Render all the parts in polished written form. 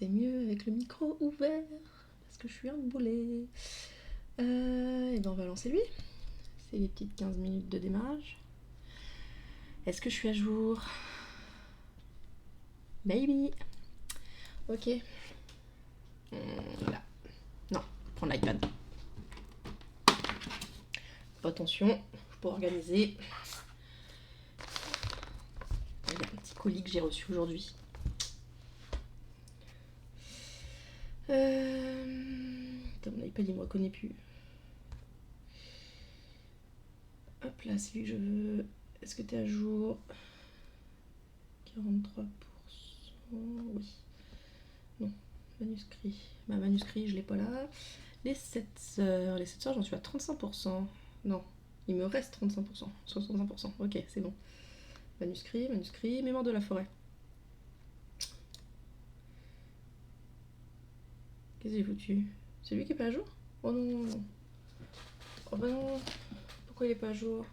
C'est mieux avec le micro ouvert, parce que je suis un boulet. Et ben on va lancer lui. C'est les petites 15 minutes de démarrage. Est-ce que je suis à jour? Baby. Ok. Là. Non, prends l'iPad. Attention, pour organiser. Il y a un petit colis que j'ai reçu aujourd'hui. Mon iPad il me reconnaît plus. Hop là, c'est lui que je veux. Est-ce que t'es à jour? 43%. Oui. Non. Manuscrit. Bah, manuscrit, je l'ai pas là. Les 7 sœurs. Les 7 sœurs, j'en suis à 35%. Non. Il me reste 35%. 65%. Ok, c'est bon. Manuscrit, manuscrit. Mémoire de la forêt. Qu'est-ce que j'ai foutu? C'est lui qui est pas à jour? Oh non. Oh bah non. Pourquoi il est pas à jour?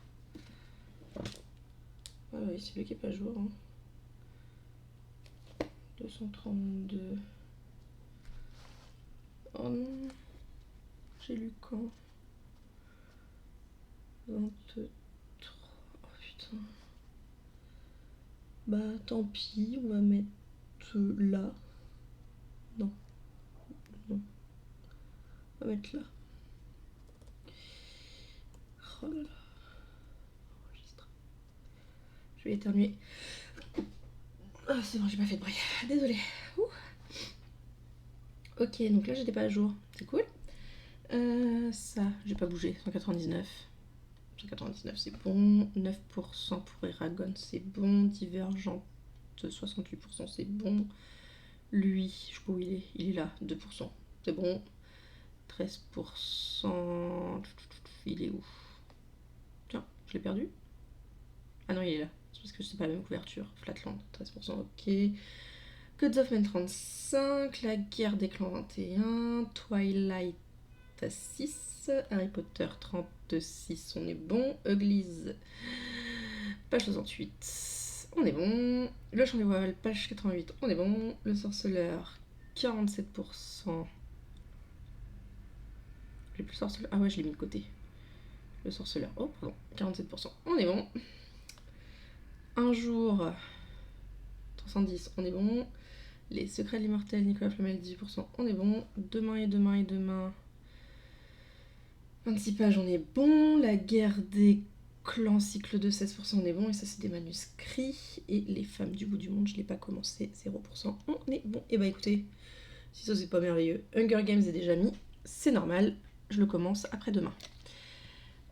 Ah oui, c'est lui qui est pas à jour. Hein. 232. Oh non. J'ai lu quand? 23. Oh putain. Bah tant pis, on va mettre là. Non. Non. On va mettre là. Oh là là. Enregistre. Je vais éternuer. Ah c'est bon, j'ai pas fait de bruit. Désolée. Ok, donc là j'étais pas à jour. C'est cool. Ça, j'ai pas bougé. 199. 199 c'est bon. 9% pour Eragon, c'est bon. Divergente, 68% c'est bon. Lui, je sais pas où il est. Il est là, 2%. C'est bon. 13%. Il est où? Tiens, je l'ai perdu. Ah non, il est là. C'est parce que c'est pas la même couverture. Flatland, 13%, ok. Gods of Men 35. La guerre des clans 21. Twilight 6. Harry Potter 36, on est bon. Uglies, page 68. On est bon. Le Chant des Voiles, page 88. On est bon. Le Sorceleur, 47%. J'ai plus le Sorceleur. Ah ouais, je l'ai mis de côté. Le Sorceleur. Oh, pardon. 47%. On est bon. Un jour. 310. On est bon. Les Secrets de l'Immortel, Nicolas Flamel, 18%. On est bon. Demain et demain et demain. 26 pages, on est bon. La guerre des clans, cycle de 16%, on est bon. Et ça, c'est des manuscrits. Et les femmes du bout du monde, je l'ai pas commencé. 0%. On est bon. Et bah écoutez, si ça, c'est pas merveilleux. Hunger Games est déjà mis. C'est normal. Je le commence après-demain.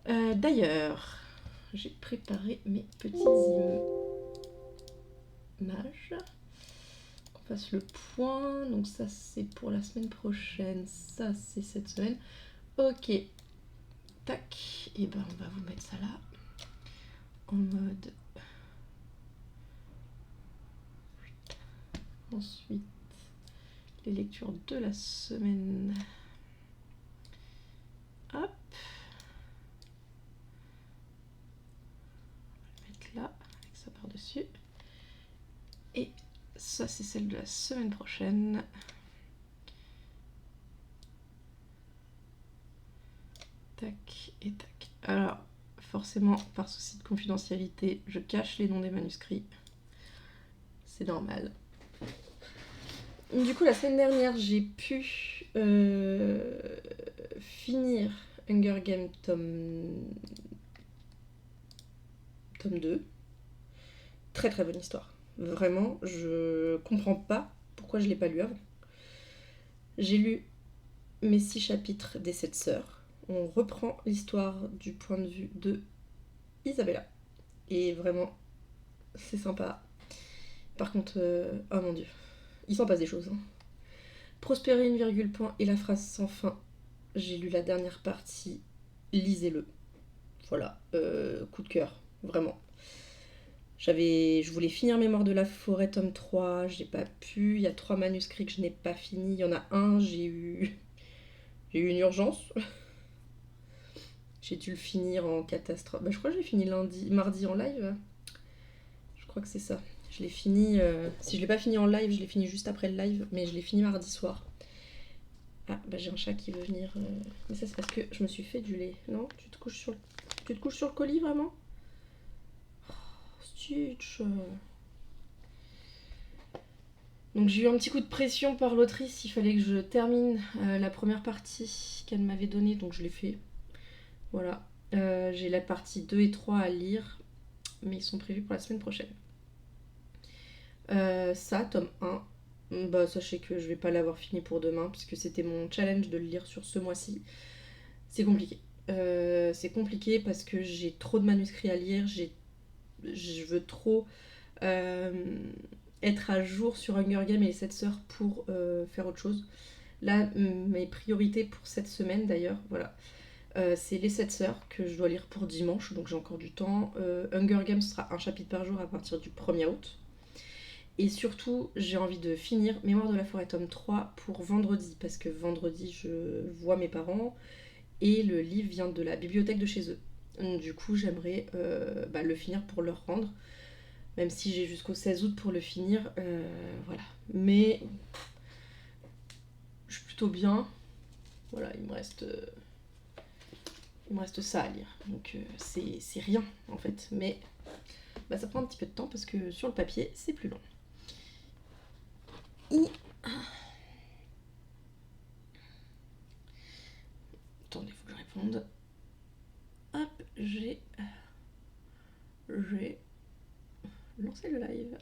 D'ailleurs, j'ai préparé mes petites images. On fasse le point. Donc ça, c'est pour la semaine prochaine. Ça, c'est cette semaine. Ok. Tac. Et ben, on va vous mettre ça là. En mode... Ensuite, les lectures de la semaine. Hop. On va le mettre là, avec ça par-dessus. Et ça, c'est celle de la semaine prochaine. Tac et tac. Alors, forcément, par souci de confidentialité, je cache les noms des manuscrits. C'est normal. Du coup, la semaine dernière, j'ai pu finir Hunger Games tome 2. Très très bonne histoire. Vraiment, je comprends pas pourquoi je l'ai pas lu avant. J'ai lu mes 6 chapitres des 7 sœurs. On reprend l'histoire du point de vue de Isabella. Et vraiment, c'est sympa. Par contre, oh mon dieu, il s'en passe des choses. Hein. Prospérer une virgule point et la phrase sans fin. J'ai lu la dernière partie. Lisez-le. Voilà, coup de cœur, vraiment. Je voulais finir Mémoire de la forêt tome 3, j'ai pas pu. Il y a 3 manuscrits que je n'ai pas fini. Il y en a un, j'ai eu une urgence. J'ai dû le finir en catastrophe. Bah, je crois que j'ai fini mardi en live. Je crois que c'est ça. Je l'ai fini, si je l'ai pas fini en live, je l'ai fini juste après le live, mais je l'ai fini mardi soir. Ah, bah j'ai un chat qui veut venir. Mais ça, c'est parce que je me suis fait du lait. Non, tu te couches sur le colis, vraiment? Oh, Stitch. Donc j'ai eu un petit coup de pression par l'autrice, il fallait que je termine la première partie qu'elle m'avait donnée, donc je l'ai fait. Voilà. J'ai la partie 2 et 3 à lire, mais ils sont prévus pour la semaine prochaine. Ça, tome 1. Bah, sachez que je vais pas l'avoir fini pour demain, puisque c'était mon challenge de le lire sur ce mois-ci. C'est compliqué. C'est compliqué parce que j'ai trop de manuscrits à lire, je veux trop être à jour sur Hunger Games et les 7 sœurs pour faire autre chose. Là, mes priorités pour cette semaine d'ailleurs, voilà, c'est les 7 sœurs que je dois lire pour dimanche, donc j'ai encore du temps. Hunger Games sera un chapitre par jour à partir du 1er août. Et surtout, j'ai envie de finir Mémoire de la forêt tome 3 pour vendredi, parce que vendredi, je vois mes parents et le livre vient de la bibliothèque de chez eux. Du coup, j'aimerais le finir pour leur rendre, même si j'ai jusqu'au 16 août pour le finir. Voilà. Mais je suis plutôt bien. Voilà, il me reste ça à lire. Donc c'est rien en fait. Mais ça prend un petit peu de temps parce que sur le papier, c'est plus long. Attendez, il faut que je réponde. Hop, j'ai lancé le live.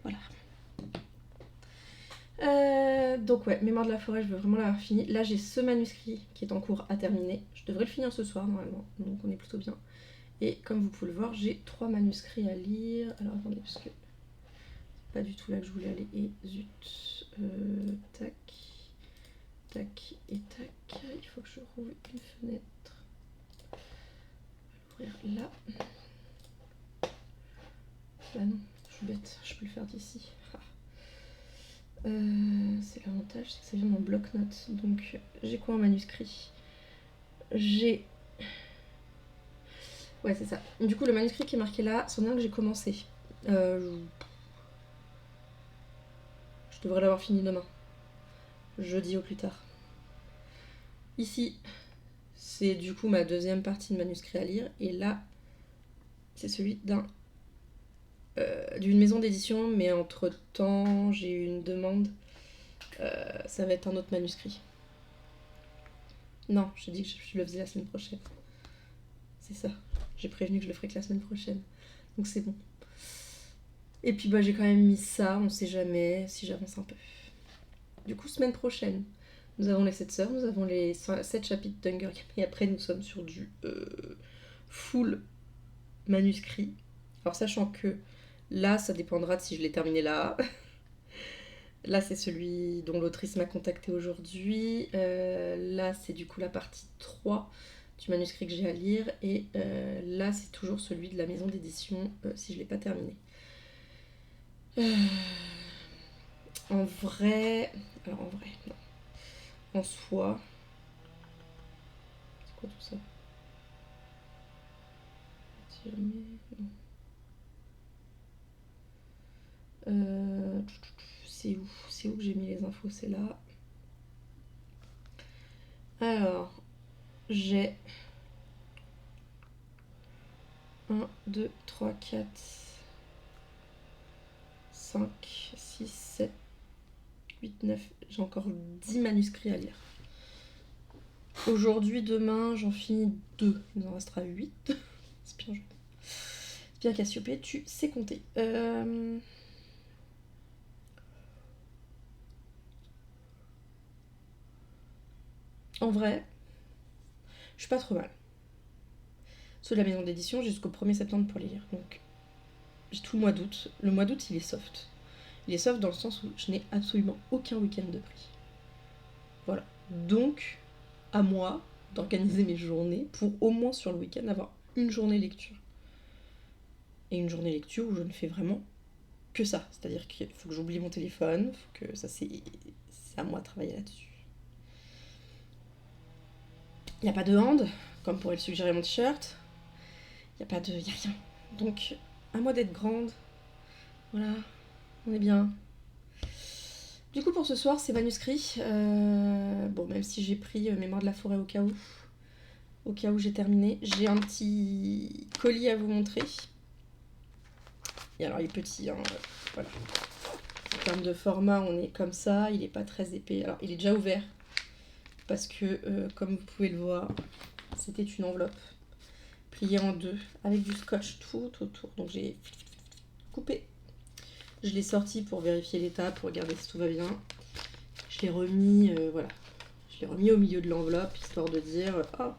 Voilà. Donc ouais, Mémoire de la forêt, je veux vraiment l'avoir fini. Là, j'ai ce manuscrit qui est en cours à terminer. Je devrais le finir ce soir normalement, donc on est plutôt bien. Et comme vous pouvez le voir, j'ai 3 manuscrits à lire. Alors attendez, parce que c'est pas du tout là que je voulais aller. Et zut. Tac. Tac et tac. Il faut que je rouvre une fenêtre. Je vais l'ouvrir là. Bah non, je suis bête, je peux le faire d'ici. C'est l'avantage, c'est que ça vient dans bloc-notes. Donc j'ai quoi en manuscrit? J'ai... Ouais, c'est ça. Du coup, le manuscrit qui est marqué là, c'en est un que j'ai commencé. Je devrais l'avoir fini demain. Jeudi au plus tard. Ici, c'est du coup ma deuxième partie de manuscrit à lire. Et là, c'est celui d'une maison d'édition. Mais entre-temps, j'ai eu une demande. Ça va être un autre manuscrit. Non, j'ai dit que je le faisais la semaine prochaine. C'est ça. J'ai prévenu que je le ferais que la semaine prochaine. Donc c'est bon. Et puis j'ai quand même mis ça, on sait jamais si j'avance un peu. Du coup, semaine prochaine, nous avons les 7 sœurs, nous avons les 7 chapitres d'Hunger Games. Et après, nous sommes sur du full manuscrit. Alors sachant que là, ça dépendra de si je l'ai terminé là. Là, c'est celui dont l'autrice m'a contacté aujourd'hui. Là, c'est du coup la partie 3 du manuscrit que j'ai à lire. Et là, c'est toujours celui de la maison d'édition si je ne l'ai pas terminé. En vrai... Alors en vrai, non. En soi... C'est quoi tout ça? C'est où? C'est où que j'ai mis les infos? C'est là. Alors, j'ai 1, 2, 3, 4, 5, 6, 7, 8, 9. J'ai encore 10 manuscrits à lire. Aujourd'hui, demain, j'en finis 2. Il nous en restera 8. C'est bien, c'est bien Cassiopée, tu sais compter. En vrai, je suis pas trop mal. Ceux de la maison d'édition, j'ai jusqu'au 1er septembre pour les lire. Donc, j'ai tout le mois d'août. Le mois d'août, il est soft. Il est soft dans le sens où je n'ai absolument aucun week-end de pris. Voilà. Donc, à moi d'organiser mes journées pour au moins sur le week-end avoir une journée lecture. Et une journée lecture où je ne fais vraiment que ça. C'est-à-dire qu'il faut que j'oublie mon téléphone, faut que ça c'est à moi de travailler là-dessus. Il n'y a pas de hand, comme pourrait le suggérer mon t-shirt. Il n'y a pas de... Il n'y a rien. Donc, à moi d'être grande. Voilà, on est bien. Du coup, pour ce soir, c'est manuscrit. Bon, même si j'ai pris Mémoire de la forêt au cas où j'ai terminé, j'ai un petit colis à vous montrer. Et alors, il est petit, hein, voilà. En termes de format, on est comme ça, il est pas très épais. Alors, il est déjà ouvert, parce que, comme vous pouvez le voir, c'était une enveloppe pliée en deux, avec du scotch tout autour. Donc, j'ai coupé. Je l'ai sorti pour vérifier l'état, pour regarder si tout va bien. Je l'ai remis, voilà. Je l'ai remis au milieu de l'enveloppe, histoire de dire, ah,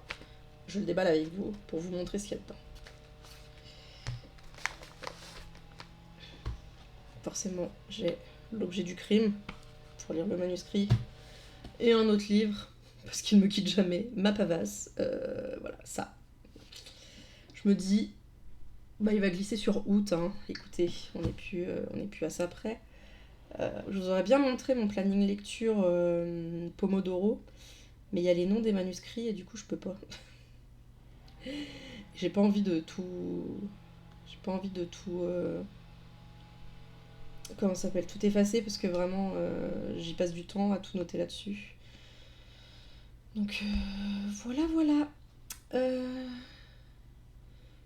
je le déballe avec vous, pour vous montrer ce qu'il y a dedans. Forcément, j'ai l'objet du crime, pour lire le manuscrit, et un autre livre, parce qu'il ne me quitte jamais, ma pavasse, voilà, ça. Je me dis, bah il va glisser sur août, hein. Écoutez, on n'est plus à ça près. Je vous aurais bien montré mon planning lecture Pomodoro, mais il y a les noms des manuscrits et du coup je peux pas. J'ai pas envie de tout. J'ai pas envie de tout. Comment ça s'appelle? Tout effacer parce que vraiment j'y passe du temps à tout noter là-dessus. Donc voilà, voilà.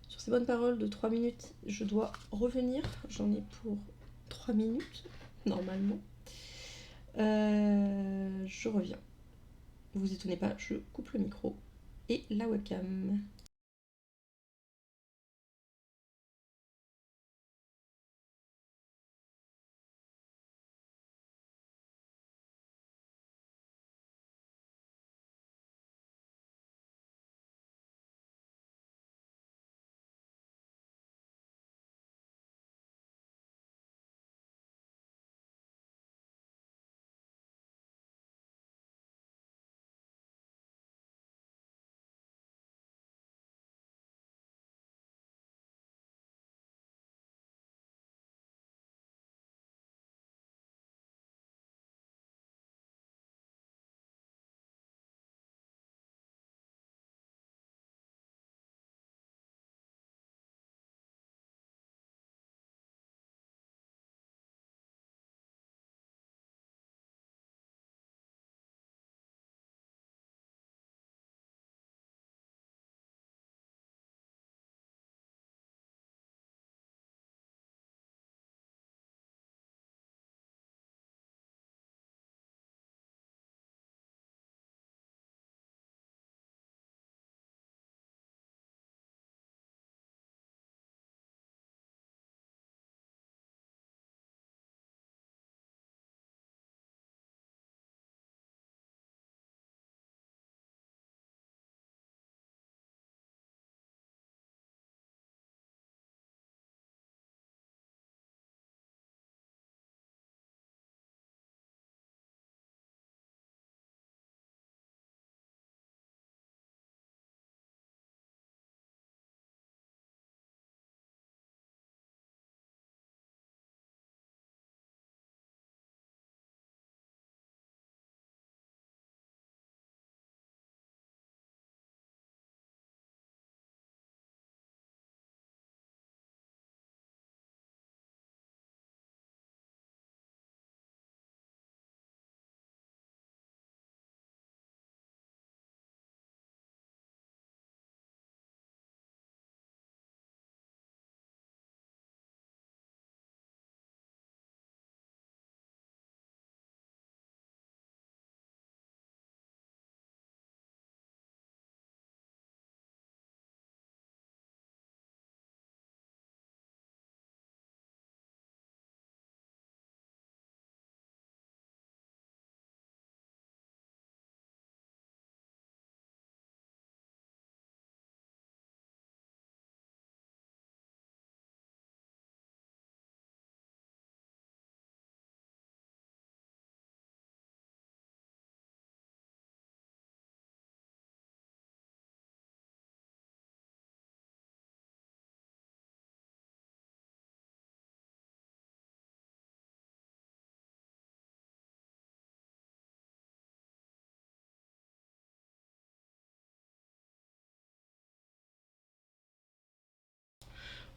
Sur ces bonnes paroles de 3 minutes, je dois revenir. J'en ai pour 3 minutes, normalement. Je reviens. Vous étonnez pas, je coupe le micro et la webcam.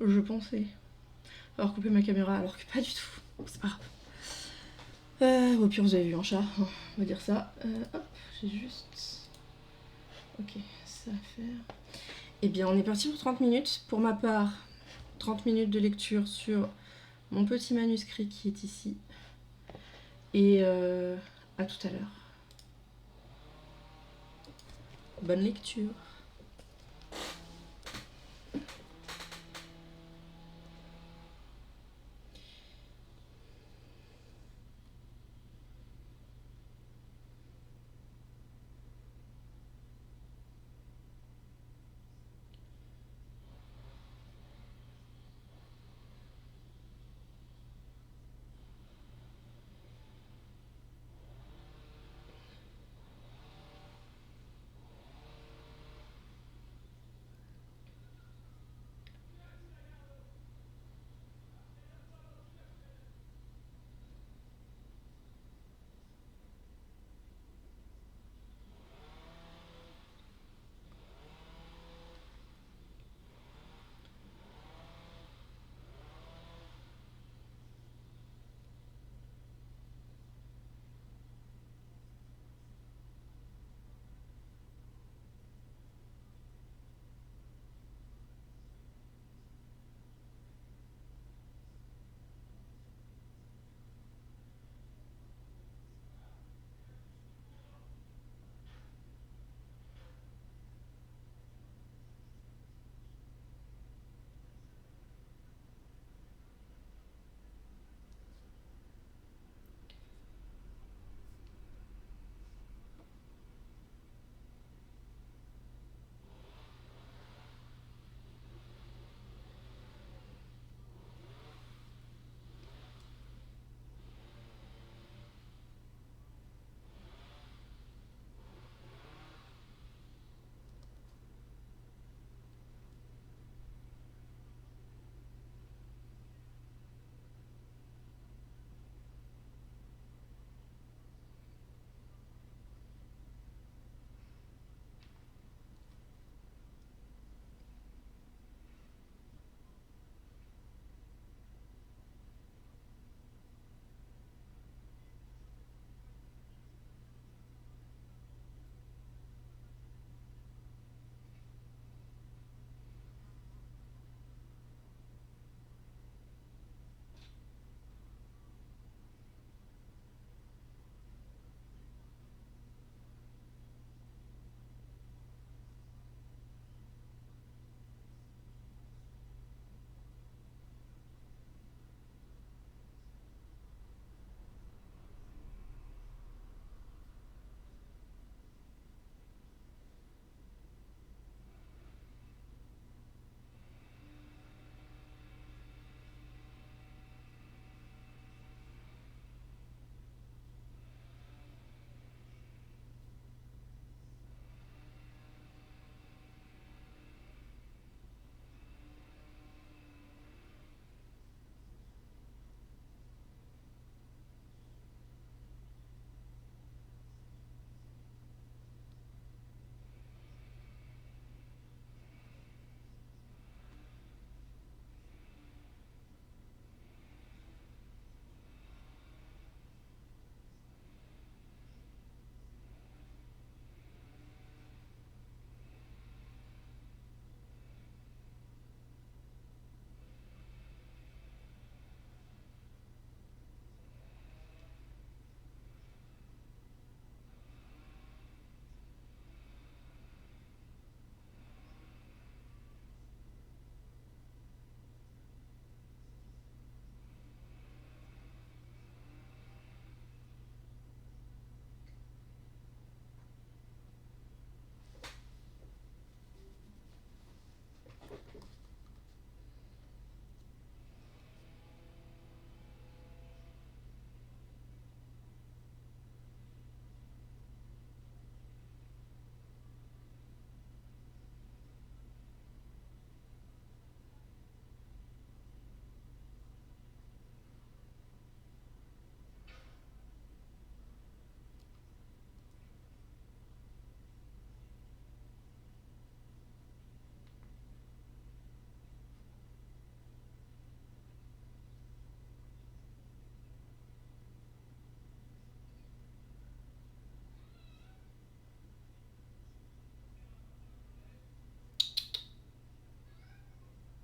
Je pensais avoir coupé ma caméra, alors que pas du tout. C'est pas grave. Au pire, vous avez vu un chat, on va dire ça. Hop, j'ai juste... Ok, ça à faire. Eh bien, on est parti pour 30 minutes. Pour ma part, 30 minutes de lecture sur mon petit manuscrit qui est ici. Et à tout à l'heure. Bonne lecture.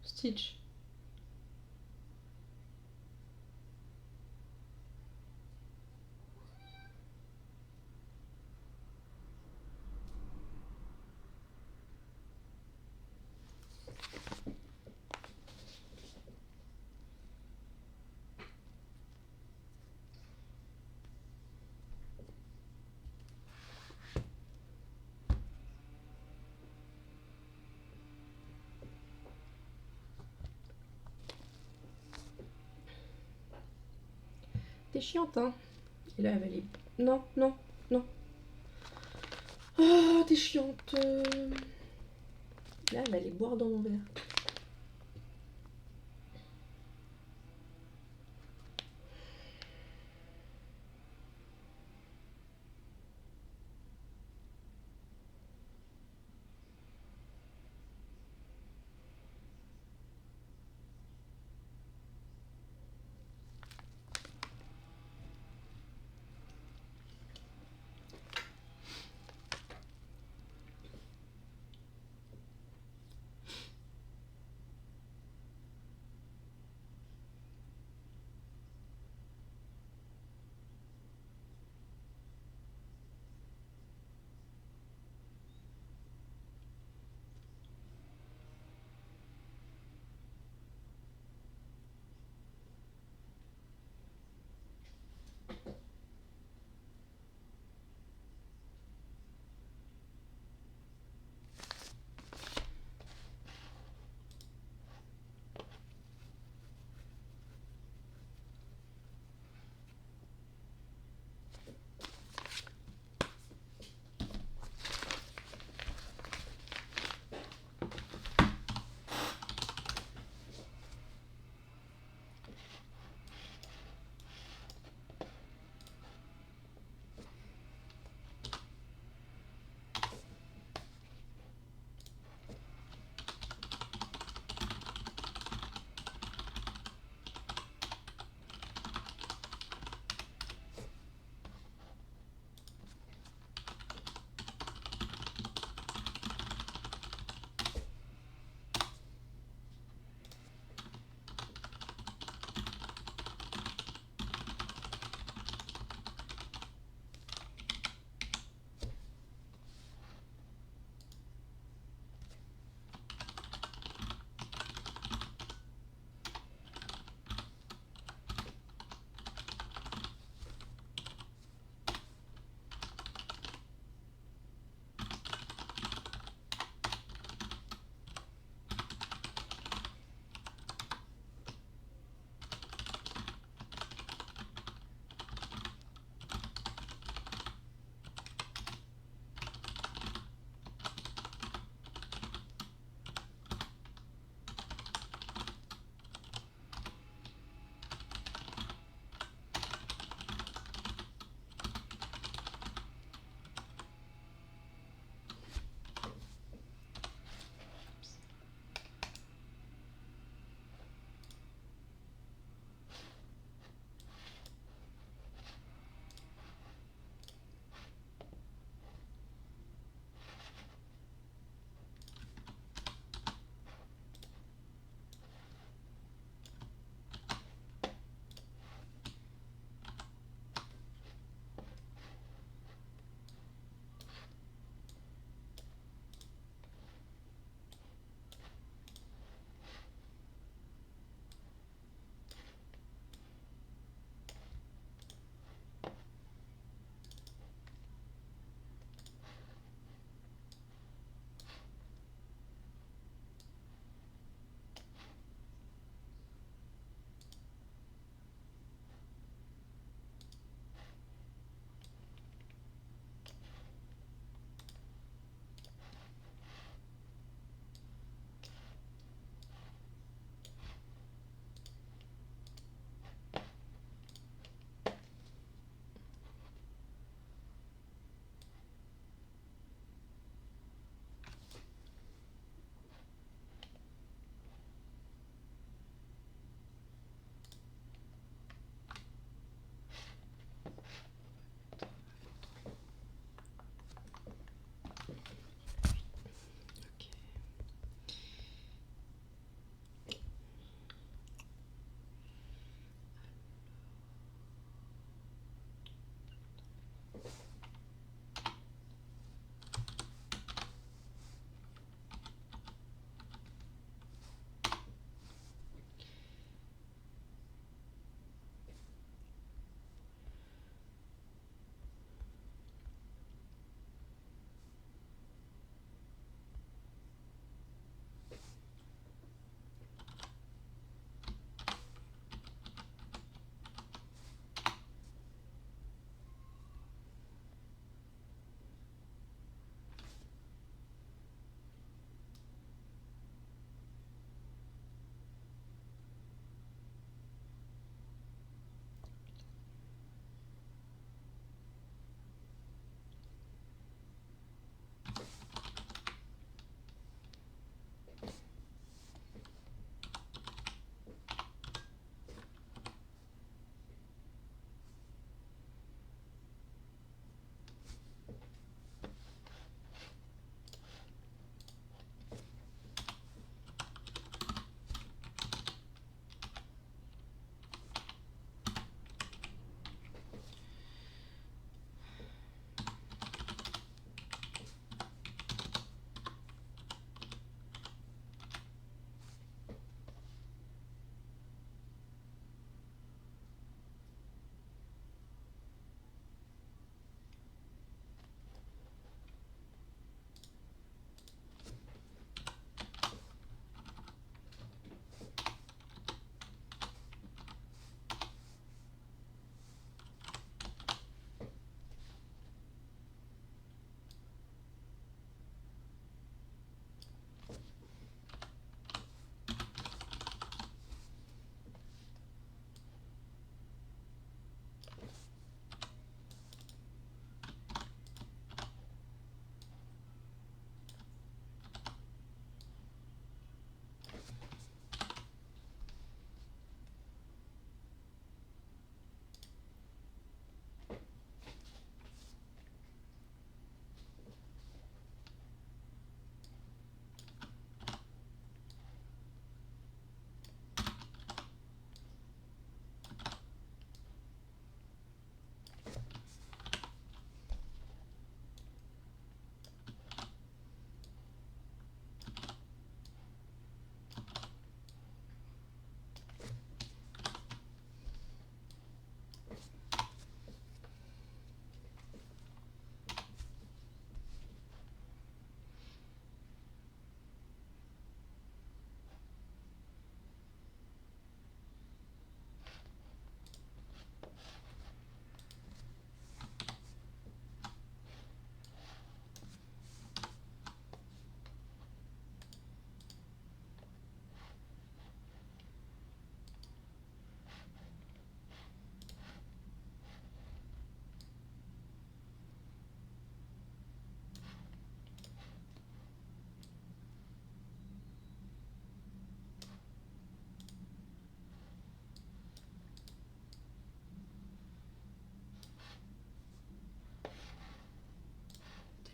Stitch. T'es chiante, hein. Et là, elle va aller... Non, non, non. Oh, t'es chiante. Là, elle va aller boire dans mon verre.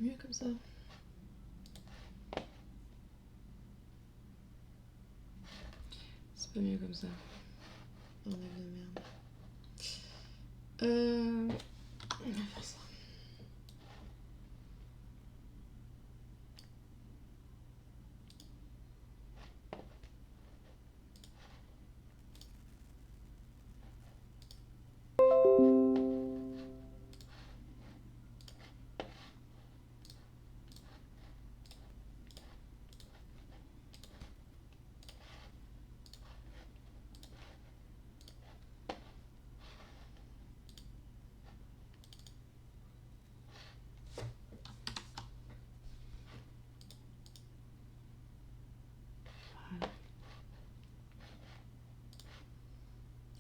mieux comme ça. C'est pas mieux comme ça. Bordel de merde. On va faire ça.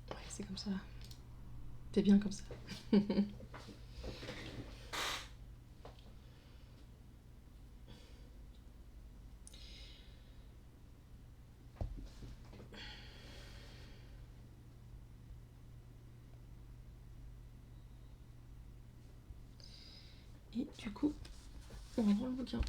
Ouais, c'est comme ça. C'est bien comme ça. Et du coup, on reprend le bouquin.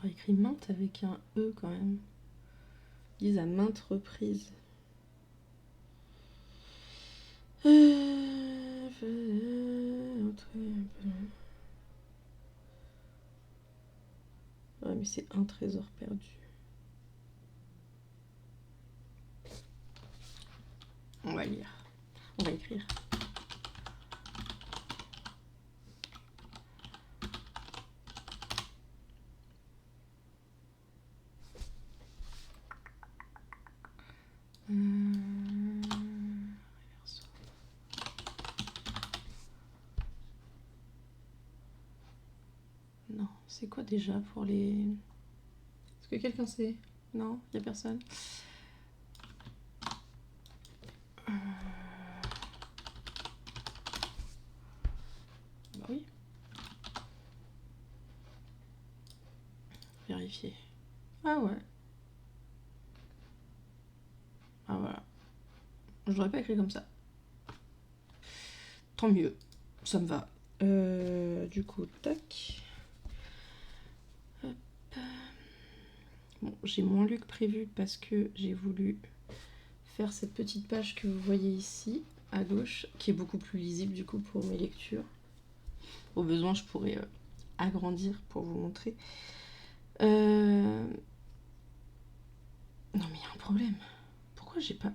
Oh, écrit menthe avec un E quand même. Ils disent à maintes reprises. Ouais, mais c'est un trésor perdu. On va lire. On va écrire. Non, c'est quoi déjà pour les... Est-ce que quelqu'un sait? Non, y a personne. Bah oui. Vérifier. Ah ouais. Ah voilà. Je l'aurais pas écrit comme ça. Tant mieux. Ça me va. Du coup, tac. Hop. Bon, j'ai moins lu que prévu parce que j'ai voulu faire cette petite page que vous voyez ici, à gauche, qui est beaucoup plus lisible du coup pour mes lectures. Au besoin, je pourrais agrandir pour vous montrer. Non mais il y a un problème. Pourquoi j'ai pas...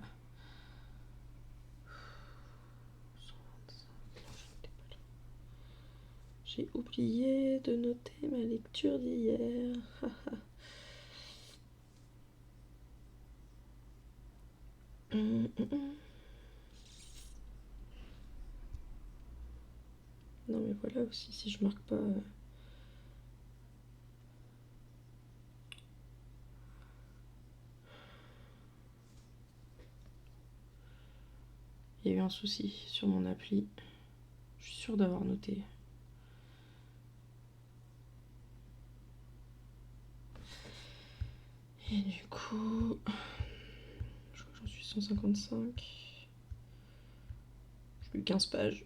J'ai oublié de noter ma lecture d'hier. Non mais voilà aussi, si je marque pas... Il y a eu un souci sur mon appli. Je suis sûre d'avoir noté. Et du coup... Je crois que j'en suis 155. J'ai eu 15 pages.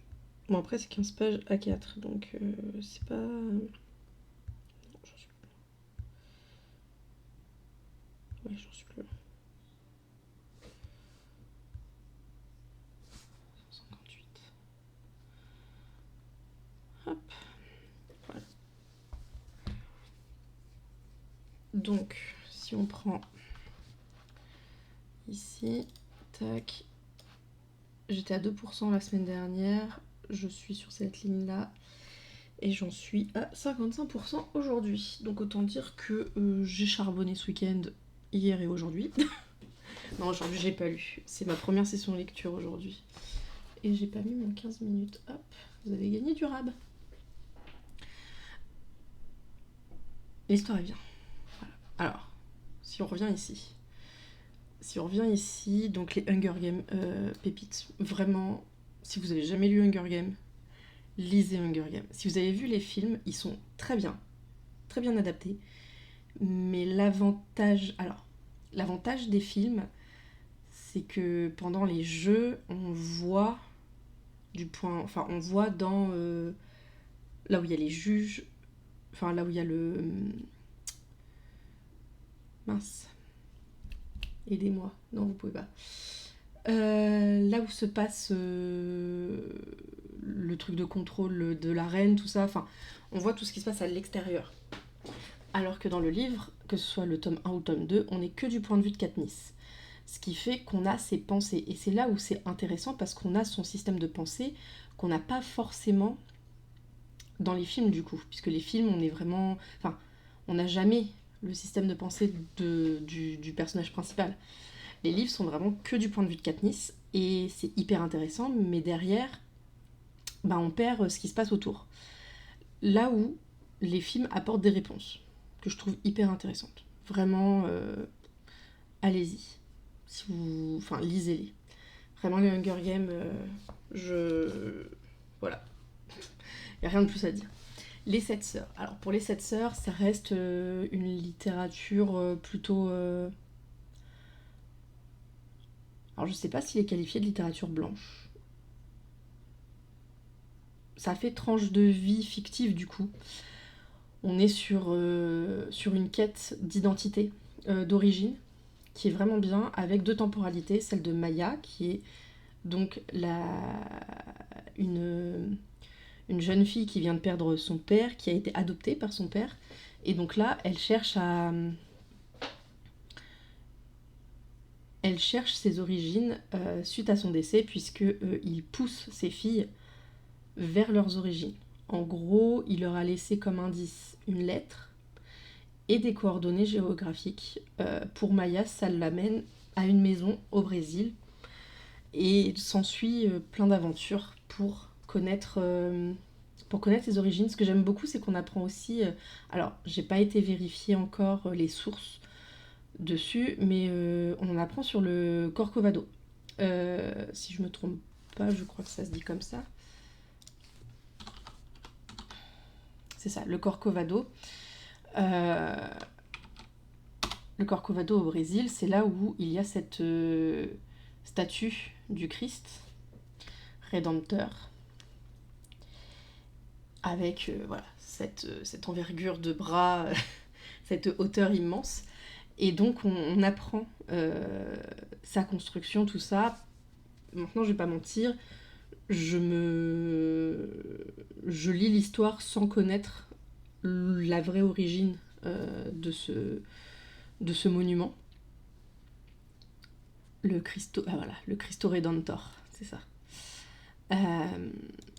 Bon après c'est 15 pages A4, donc c'est pas... Non, j'en suis plus loin. Ouais, j'en suis plus loin. 158. Hop. Voilà. Donc, si on prend ici, tac, j'étais à 2% la semaine dernière, je suis sur cette ligne-là, et j'en suis à 55% aujourd'hui. Donc autant dire que j'ai charbonné ce week-end, hier et aujourd'hui. Non, aujourd'hui j'ai pas lu, c'est ma première session de lecture aujourd'hui. Et j'ai pas mis mon 15 minutes. Hop, vous avez gagné du rab. L'histoire est bien. Voilà. Alors, si on revient ici, donc les Hunger Games pépites, vraiment, si vous avez jamais lu Hunger Games, lisez Hunger Games. Si vous avez vu les films, ils sont très bien adaptés. Mais l'avantage des films, c'est que pendant les jeux, on voit dans là où il y a les juges, enfin là où il y a le mince. Aidez-moi. Non, vous pouvez pas. Là où se passe le truc de contrôle de la reine, tout ça, enfin, on voit tout ce qui se passe à l'extérieur. Alors que dans le livre, que ce soit le tome 1 ou le tome 2, on n'est que du point de vue de Katniss. Ce qui fait qu'on a ses pensées. Et c'est là où c'est intéressant parce qu'on a son système de pensée qu'on n'a pas forcément dans les films du coup. Puisque les films, on est vraiment... Enfin, on n'a jamais le système de pensée du personnage principal. Les livres sont vraiment que du point de vue de Katniss et c'est hyper intéressant, mais derrière, bah, on perd ce qui se passe autour. Là où les films apportent des réponses que je trouve hyper intéressantes. Vraiment, allez-y. Si vous... Enfin, lisez-les. Vraiment, les Hunger Games, Voilà. Il n'y a rien de plus à dire. Les 7 sœurs. Alors, pour les 7 sœurs, ça reste une littérature plutôt... Alors, je sais pas s'il est qualifié de littérature blanche. Ça fait tranche de vie fictive, du coup. On est sur une quête d'identité, d'origine, qui est vraiment bien, avec 2 temporalités, celle de Maya, qui est donc une jeune fille qui vient de perdre son père, qui a été adoptée par son père, et donc là, elle cherche ses origines suite à son décès, puisque il pousse ses filles vers leurs origines. En gros, il leur a laissé comme indice une lettre et des coordonnées géographiques. Pour Maya, ça l'amène à une maison au Brésil et s'ensuit plein d'aventures pour connaître ses origines. Ce que j'aime beaucoup, c'est qu'on apprend aussi... alors, j'ai pas été vérifier encore les sources dessus, mais on en apprend sur le Corcovado. Si je me trompe pas, je crois que ça se dit comme ça. C'est ça, le Corcovado. Le Corcovado au Brésil, c'est là où il y a cette statue du Christ Rédempteur, avec voilà, cette envergure de bras, cette hauteur immense. Et donc on apprend sa construction, tout ça. Maintenant, je vais pas mentir, je lis l'histoire sans connaître la vraie origine de ce monument. Le Cristo Rédemptor, c'est ça.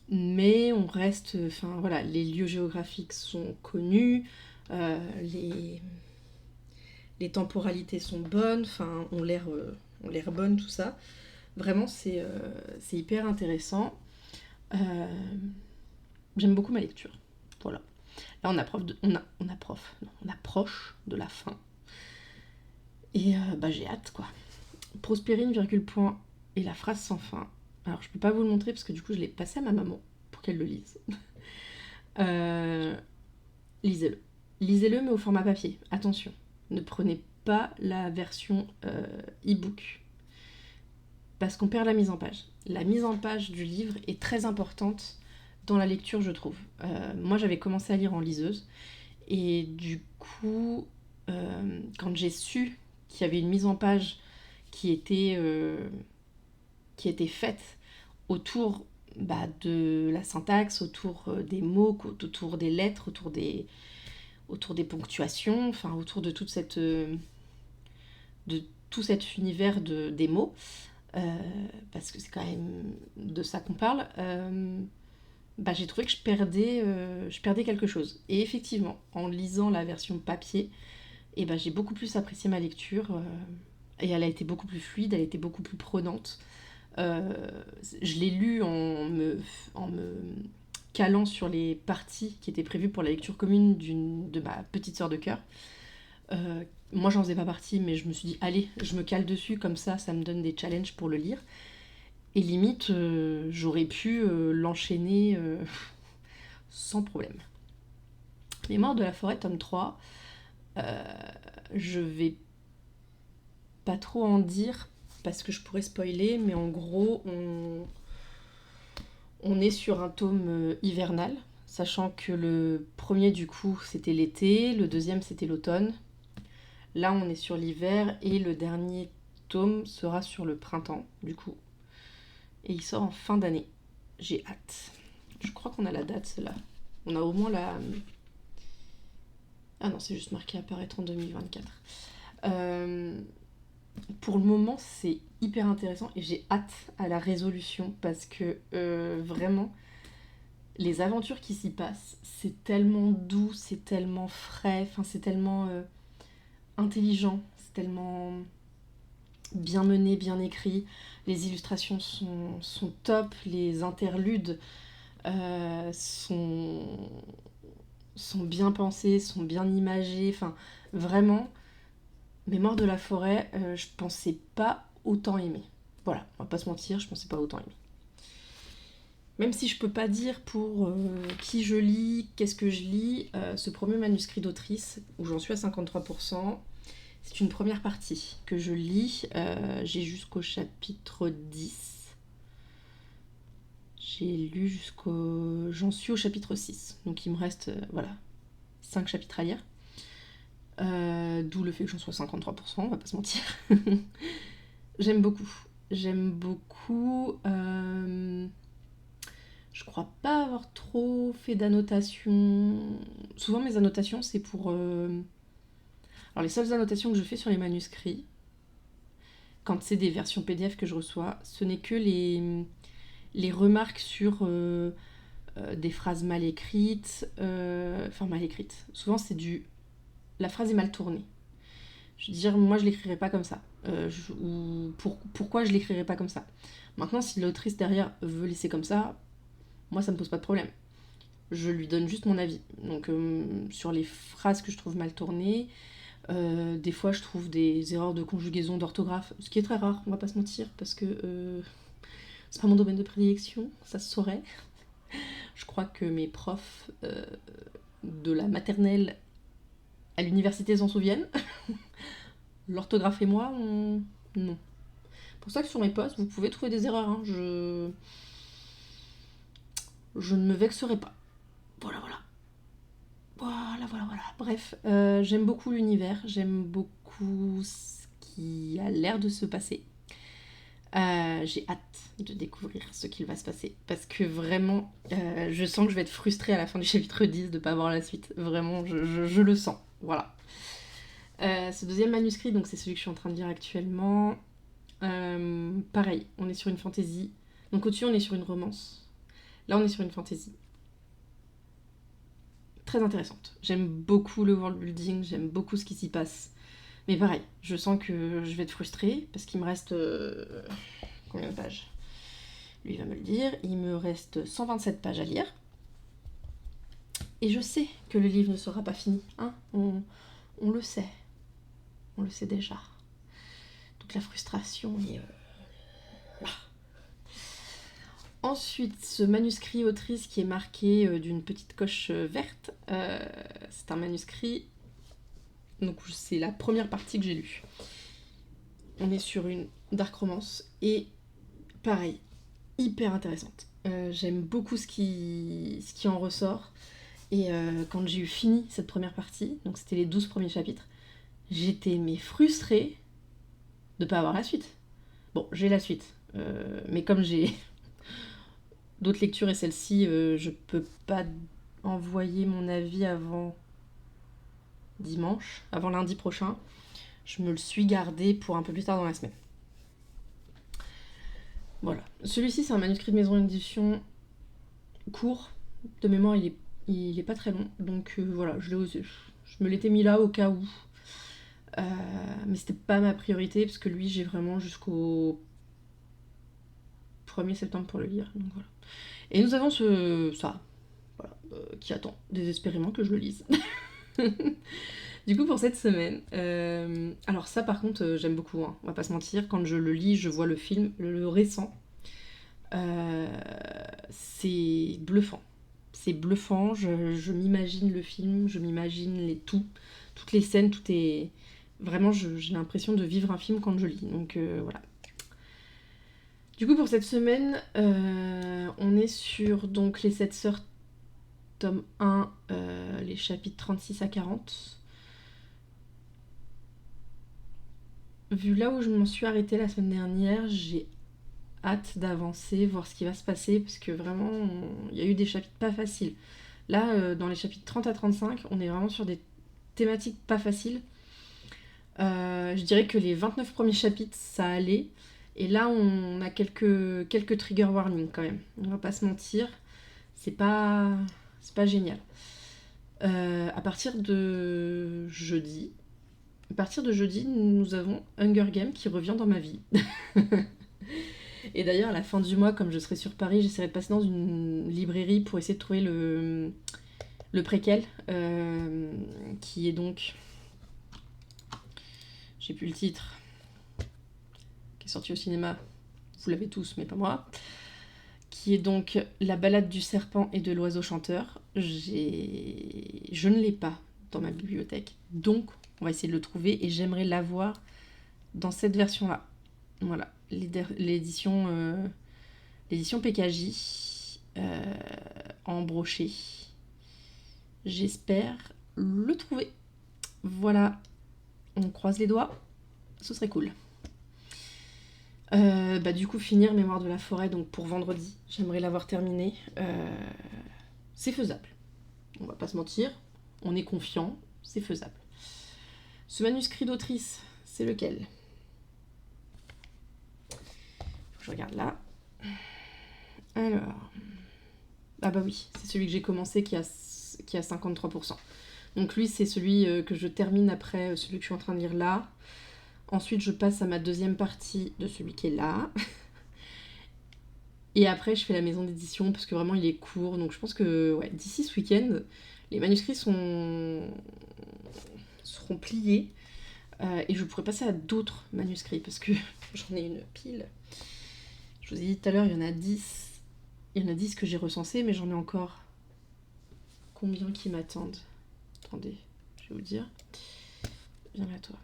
Mais on reste, enfin voilà, les lieux géographiques sont connus, les temporalités sont bonnes, enfin ont l'air bonnes, tout ça. Vraiment, c'est hyper intéressant. J'aime beaucoup ma lecture. Voilà. Là, on approche de la fin. Et j'ai hâte, quoi. Prospérine, virgule point, et la phrase sans fin. Alors, je peux pas vous le montrer parce que du coup, je l'ai passé à ma maman pour qu'elle le lise. Lisez-le. Lisez-le, mais au format papier. Attention, ne prenez pas la version e-book parce qu'on perd la mise en page. La mise en page du livre est très importante dans la lecture, je trouve. Moi, j'avais commencé à lire en liseuse et du coup, quand j'ai su qu'il y avait une mise en page qui était faite autour de la syntaxe, autour des mots, autour des lettres, autour des ponctuations, enfin autour de toute cette de tout cet univers des mots, parce que c'est quand même de ça qu'on parle, j'ai trouvé que je perdais quelque chose. Et effectivement, en lisant la version papier, j'ai beaucoup plus apprécié ma lecture, et elle a été beaucoup plus fluide, elle a été beaucoup plus prenante. Je l'ai lu en me calant sur les parties qui étaient prévues pour la lecture commune de ma petite sœur de cœur. Moi, j'en faisais pas partie, mais je me suis dit, allez, je me cale dessus, comme ça me donne des challenges pour le lire. Et limite, j'aurais pu l'enchaîner sans problème. Les Morts de la forêt, tome 3, je vais pas trop en dire, parce que je pourrais spoiler, mais en gros, on est sur un tome hivernal, sachant que le premier, du coup, c'était l'été, le deuxième, c'était l'automne. Là, on est sur l'hiver, et le dernier tome sera sur le printemps, du coup. Et il sort en fin d'année. J'ai hâte. Je crois qu'on a la date, là. On a au moins la... Ah non, c'est juste marqué apparaître en 2024. Pour le moment, c'est hyper intéressant et j'ai hâte à la résolution parce que vraiment, les aventures qui s'y passent, c'est tellement doux, c'est tellement frais, c'est tellement intelligent, c'est tellement bien mené, bien écrit. Les illustrations sont top, les interludes sont bien pensés, sont bien imagés, vraiment... Mais Morts de la forêt, je pensais pas autant aimer. Voilà, on va pas se mentir, je pensais pas autant aimer. Même si je peux pas dire pour qui je lis, qu'est-ce que je lis, ce premier manuscrit d'autrice, où j'en suis à 53%, c'est une première partie que je lis. J'ai jusqu'au chapitre 10. J'en suis au chapitre 6. Donc il me reste, 5 5 chapitres à lire. D'où le fait que j'en sois 53%, on va pas se mentir. J'aime beaucoup. Je crois pas avoir trop fait d'annotations. Souvent mes annotations c'est pour... Alors les seules annotations que je fais sur les manuscrits, quand c'est des versions PDF que je reçois, ce n'est que les remarques sur des phrases mal écrites. Mal écrites. Souvent c'est la phrase est mal tournée. Je veux dire, moi je l'écrirais pas comme ça. Pourquoi je l'écrirais pas comme ça. Maintenant, si l'autrice derrière veut laisser comme ça, moi ça me pose pas de problème. Je lui donne juste mon avis. Donc sur les phrases que je trouve mal tournées, des fois je trouve des erreurs de conjugaison, d'orthographe, ce qui est très rare, on va pas se mentir, parce que c'est pas mon domaine de prédilection, ça se saurait. Je crois que mes profs de la maternelle à l'université s'en souviennent. L'orthographe et moi, non. Pour ça que sur mes posts, vous pouvez trouver des erreurs. Hein. Je ne me vexerai pas. Voilà. Bref, j'aime beaucoup l'univers, j'aime beaucoup ce qui a l'air de se passer. J'ai hâte de découvrir ce qu'il va se passer. Parce que vraiment, je sens que je vais être frustrée à la fin du chapitre 10 de ne pas avoir la suite. Vraiment, je le sens. Voilà. Ce deuxième manuscrit, donc c'est celui que je suis en train de lire actuellement. Pareil, on est sur une fantaisie. Donc au-dessus, on est sur une romance. Là, on est sur une fantaisie. Très intéressante. J'aime beaucoup le world building, j'aime beaucoup ce qui s'y passe. Mais pareil, je sens que je vais être frustrée parce qu'il me reste... combien de pages ? Lui il va me le dire. Il me reste 127 pages à lire. Et je sais que le livre ne sera pas fini. Hein, on le sait. On le sait déjà. Donc la frustration est là. Ensuite, ce manuscrit autrice qui est marqué d'une petite coche verte, c'est un manuscrit, donc c'est la première partie que j'ai lue. On est sur une dark romance et pareil, hyper intéressante. J'aime beaucoup ce qui en ressort. Et quand j'ai eu fini cette première partie, donc c'était les 12 premiers chapitres, j'étais frustrée de ne pas avoir la suite. Bon, j'ai la suite, mais comme j'ai d'autres lectures et celle-ci, je peux pas envoyer mon avis avant dimanche, avant lundi prochain. Je me le suis gardé pour un peu plus tard dans la semaine. Voilà. Celui-ci, c'est un manuscrit de maison d'édition court. De mémoire, il est pas très long. Donc voilà, je me l'étais mis là au cas où. Mais c'était pas ma priorité, parce que lui, j'ai vraiment jusqu'au 1er septembre pour le lire. Donc voilà. Et nous avons ça, voilà, qui attend désespérément que je le lise. Du coup, pour cette semaine, alors ça par contre, j'aime beaucoup, hein, on va pas se mentir, quand je le lis, je vois le film, le récent, c'est bluffant. C'est bluffant, je m'imagine le film, je m'imagine toutes les scènes, tout est... Vraiment, j'ai l'impression de vivre un film quand je lis, donc voilà. Du coup, pour cette semaine, on est sur donc Les 7 sœurs, tome 1, les chapitres 36 à 40. Vu là où je m'en suis arrêtée la semaine dernière, j'ai hâte d'avancer, voir ce qui va se passer, parce que vraiment, il y a eu des chapitres pas faciles. Là, dans les chapitres 30 à 35, on est vraiment sur des thématiques pas faciles. Je dirais que les 29 premiers chapitres, ça allait. Et là, on a quelques trigger warnings quand même. On va pas se mentir. C'est pas génial. À partir de jeudi, nous avons Hunger Games qui revient dans ma vie. Et d'ailleurs, à la fin du mois, comme je serai sur Paris, j'essaierai de passer dans une librairie pour essayer de trouver le préquel, qui est donc... J'ai plus le titre, qui est sorti au cinéma, vous l'avez tous, mais pas moi, qui est donc La balade du serpent et de l'oiseau chanteur. Je ne l'ai pas dans ma bibliothèque, donc on va essayer de le trouver et j'aimerais l'avoir dans cette version-là. Voilà, l'édition PKJ en broché. J'espère le trouver. Voilà, on croise les doigts, ce serait cool. Du coup, finir Mémoire de la forêt, donc pour vendredi, j'aimerais l'avoir terminé. C'est faisable, on va pas se mentir, on est confiant, c'est faisable. Ce manuscrit d'autrice, c'est lequel? Je regarde là. Alors... Ah bah oui, c'est celui que j'ai commencé qui a 53%. Donc lui, c'est celui que je termine après celui que je suis en train de lire là. Ensuite, je passe à ma deuxième partie de celui qui est là. Et après, je fais la maison d'édition parce que vraiment, il est court. Donc je pense que ouais, d'ici ce week-end, les manuscrits seront pliés. Et je pourrais passer à d'autres manuscrits parce que j'en ai une pile. Je vous ai dit tout à l'heure, il y en a 10. Il y en a 10 que j'ai recensés, mais j'en ai encore combien qui m'attendent. Attendez, je vais vous dire. Viens là, toi.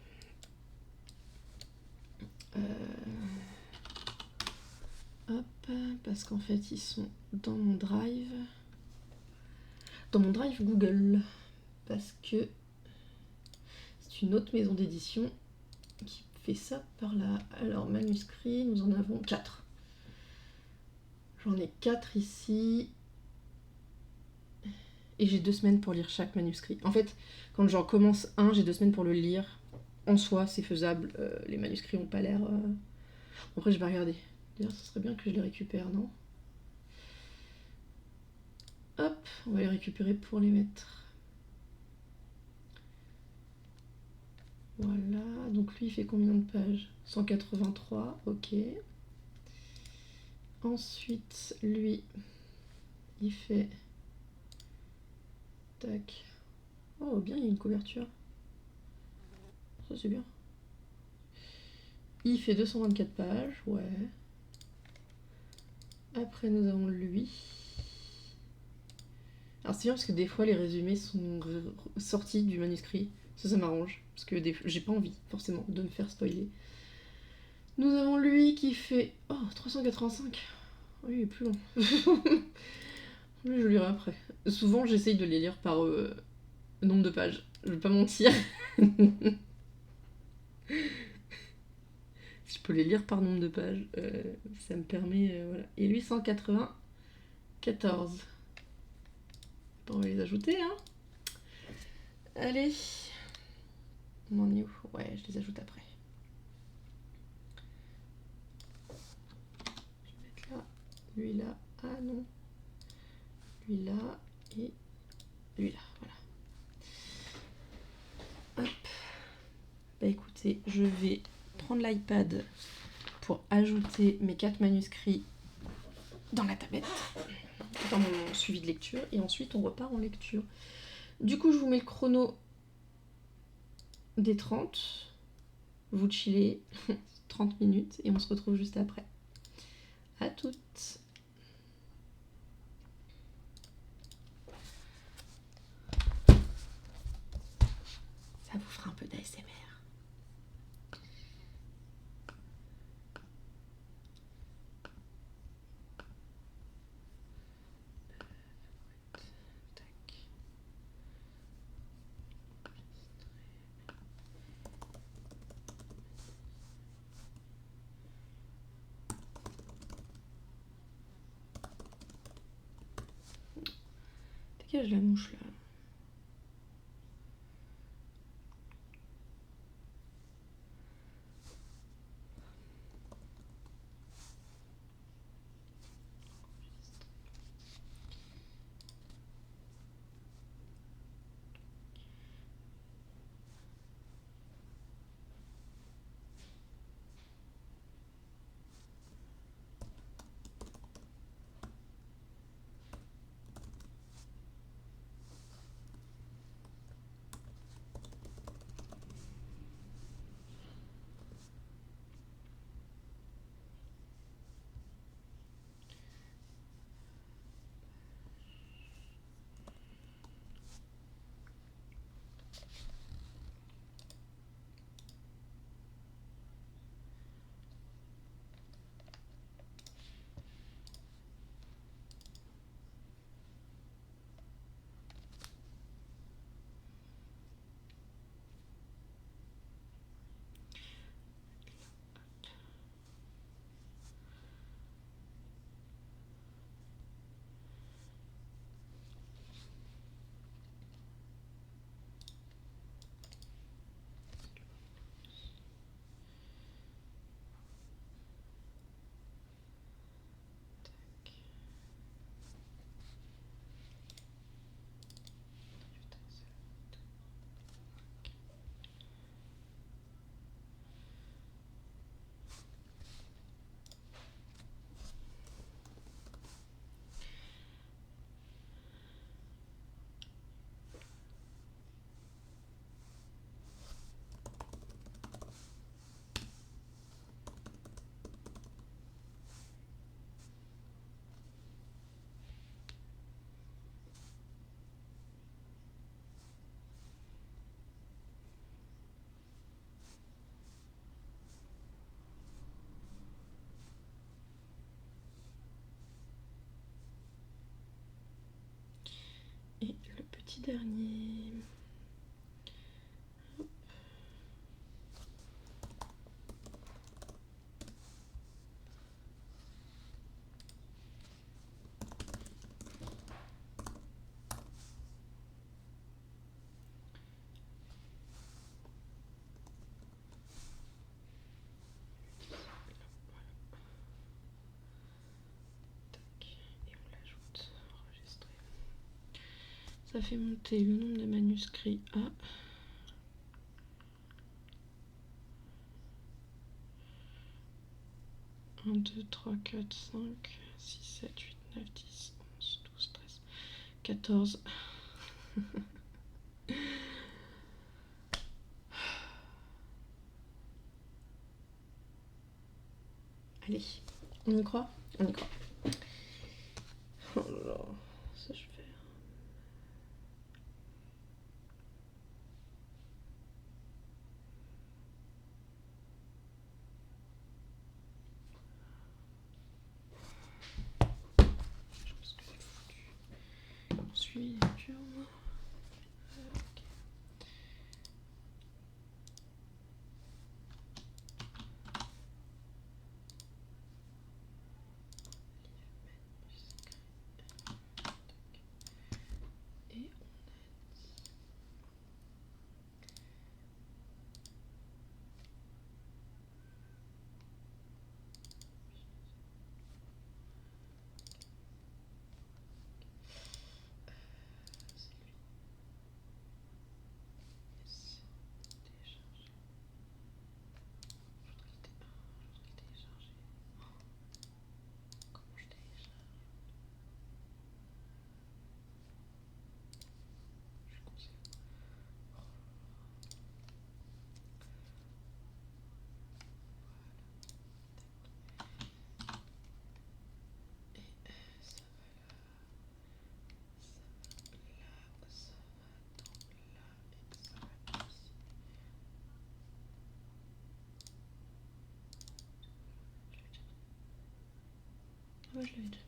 Hop, parce qu'en fait, ils sont dans mon drive. Dans mon drive Google. Parce que c'est une autre maison d'édition qui fait ça par là. Alors, manuscrits, nous en avons 4. J'en ai 4 ici. Et j'ai 2 semaines pour lire chaque manuscrit. En fait, quand j'en commence un, j'ai 2 semaines pour le lire. En soi, c'est faisable. Les manuscrits n'ont pas l'air... Après, je vais regarder. D'ailleurs, ce serait bien que je les récupère, non? Hop, on va les récupérer pour les mettre. Voilà, donc lui, il fait combien de pages? 183, ok. Ensuite, lui, il fait... Tac. Oh, bien, il y a une couverture. Ça, c'est bien. Il fait 224 pages, ouais. Après, nous avons lui. Alors, c'est bien parce que des fois, les résumés sont sortis du manuscrit. Ça m'arrange. Parce que j'ai pas envie, forcément, de me faire spoiler. Nous avons lui qui fait... Oh, 385. Oui, il est plus long. Lui, je lirai après. Souvent, j'essaye de les lire par nombre de pages. Je vais pas mentir. Si je peux les lire par nombre de pages, ça me permet... voilà. Et lui, 194. Bon, on va les ajouter, hein. Allez. On en est où? Ouais, je les ajoute après. Je vais mettre là, lui là. Ah non. Lui là et lui là, voilà. Hop. Bah écoutez, je vais prendre l'iPad pour ajouter mes 4 manuscrits dans la tablette, dans mon suivi de lecture, et ensuite on repart en lecture. Du coup, je vous mets le chrono des 30. Vous chillez 30 minutes et on se retrouve juste après. À toutes. Ça vous fera un peu d'ASMR. Dégage la mouche là. dernier. Ça fait monter le nombre de manuscrits à 1, 2, 3, 4, 5, 6, 7, 8, 9, 10, 11, 12, 13, 14. Allez, on y croit? On y croit. Oh là là, ça je fais. Je pense que c'est foutu. Celui-là il est dur, moi. Ok. Et ouais, je l'avais déjà.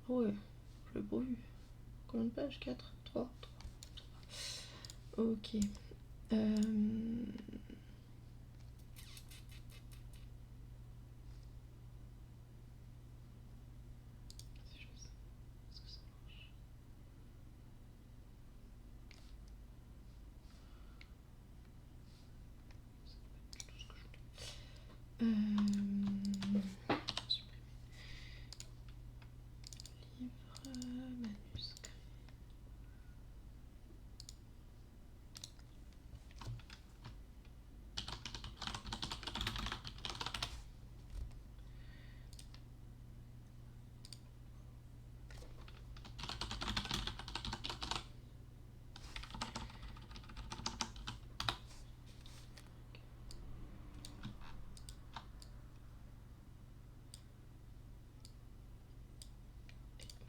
Ah ouais, je l'ai pas vu. Combien de pages? 4, 3. Ok. Manuscrit.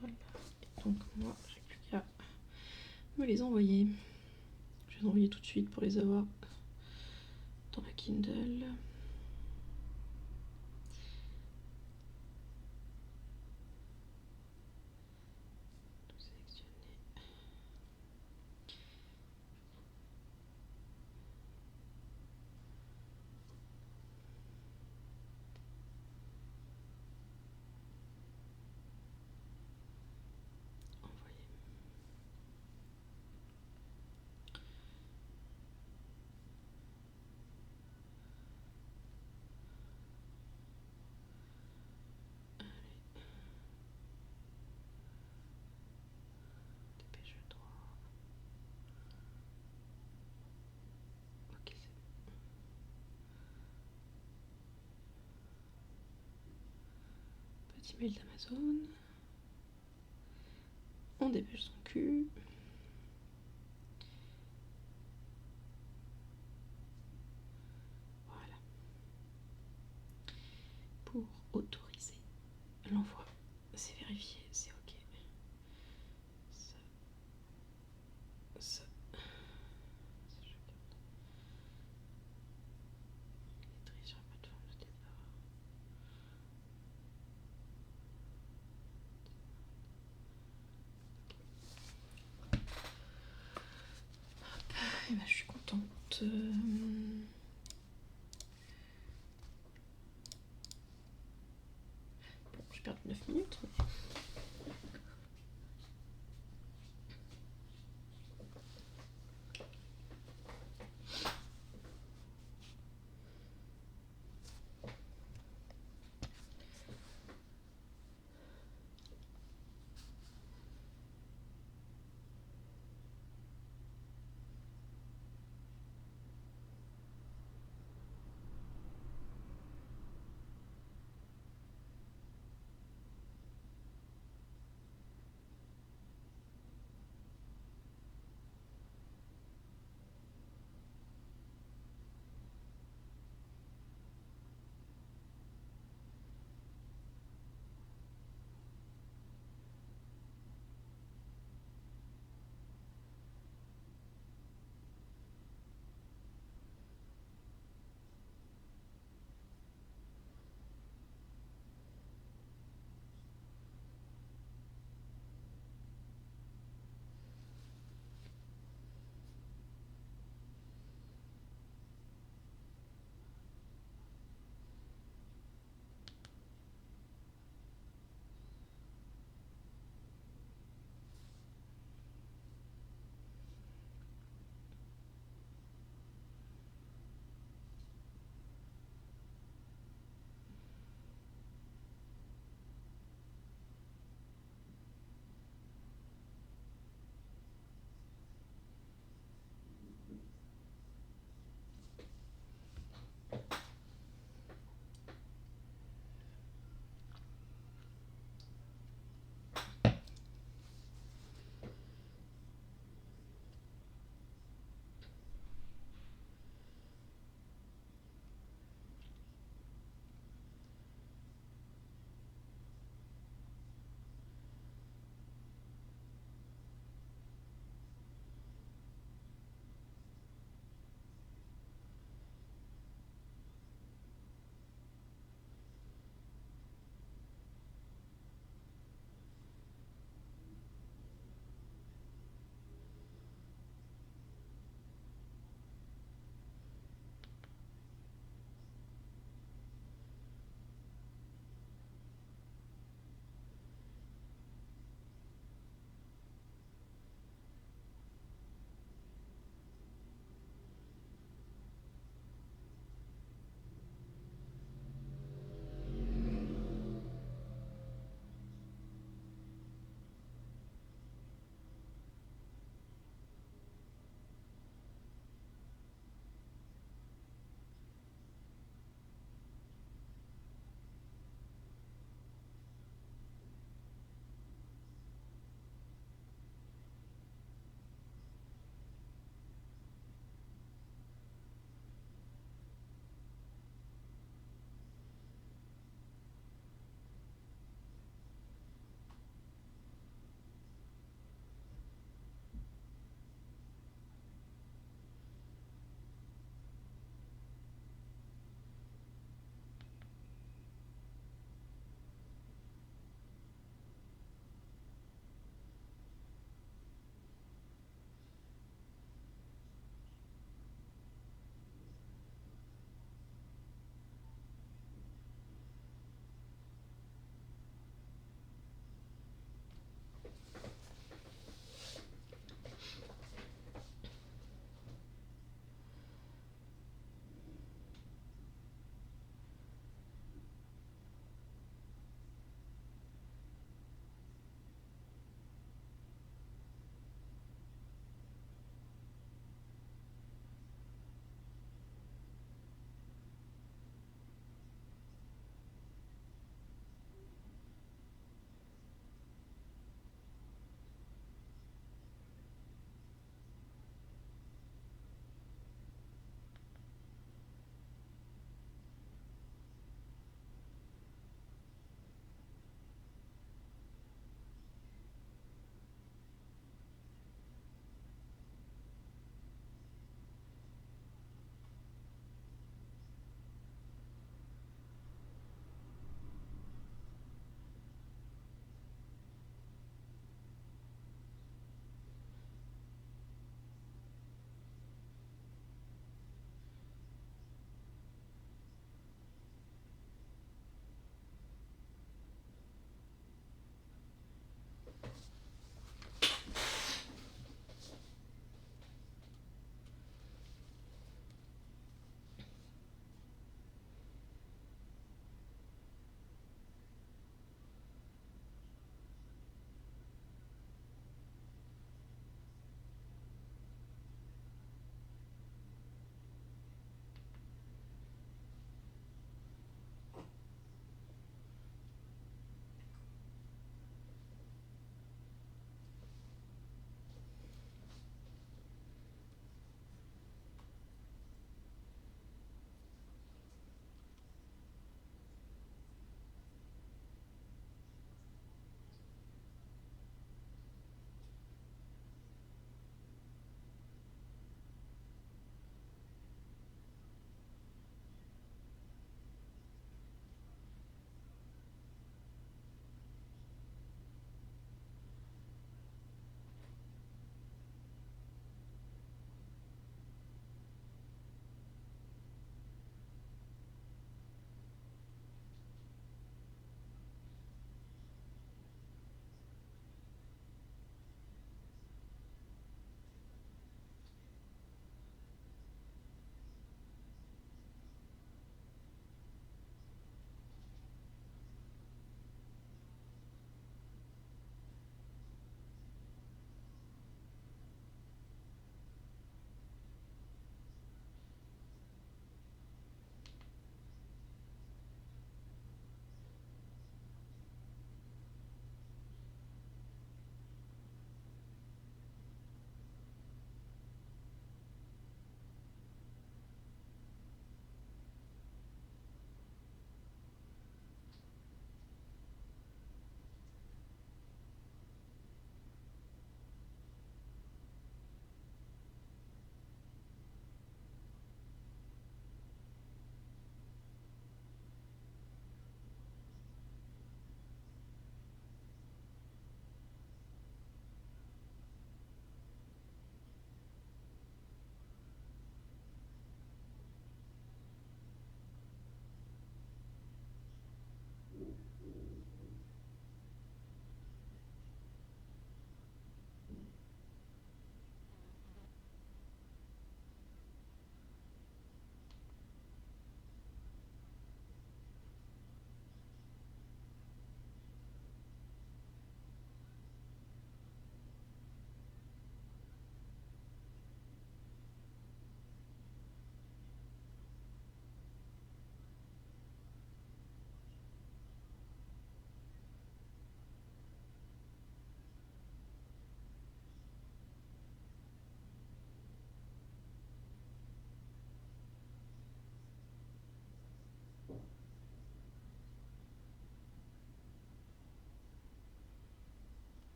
Voilà. Et donc moi, j'ai plus qu'à me les envoyer. Je vais les envoyer tout de suite pour les avoir dans la Kindle. Tout sélectionner. Envoyer. Dépêche-toi. Ok, c'est bon. Petit mail d'Amazon. On dépêche son cul. Voilà. Pour autoriser l'envoi. C'est vérifié, c'est ok. Ça, je garde. Il est trié sur la plateforme de départ. Eh ben, je suis contente. Bon, j'ai perdu 9 minutes. Mais...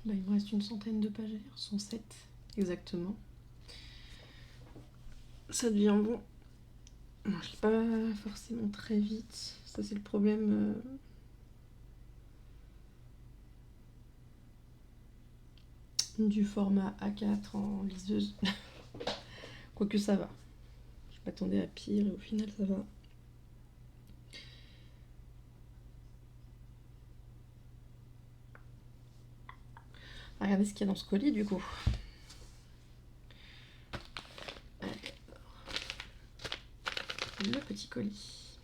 Là, il me reste une centaine de pages à lire, 107 exactement. Ça devient bon. Non, je lis pas forcément très vite. Ça, c'est le problème. Du format A4 en liseuse. Quoique ça va. Je m'attendais à pire et au final, ça va. Regardez ce qu'il y a dans ce colis du coup. Le petit colis.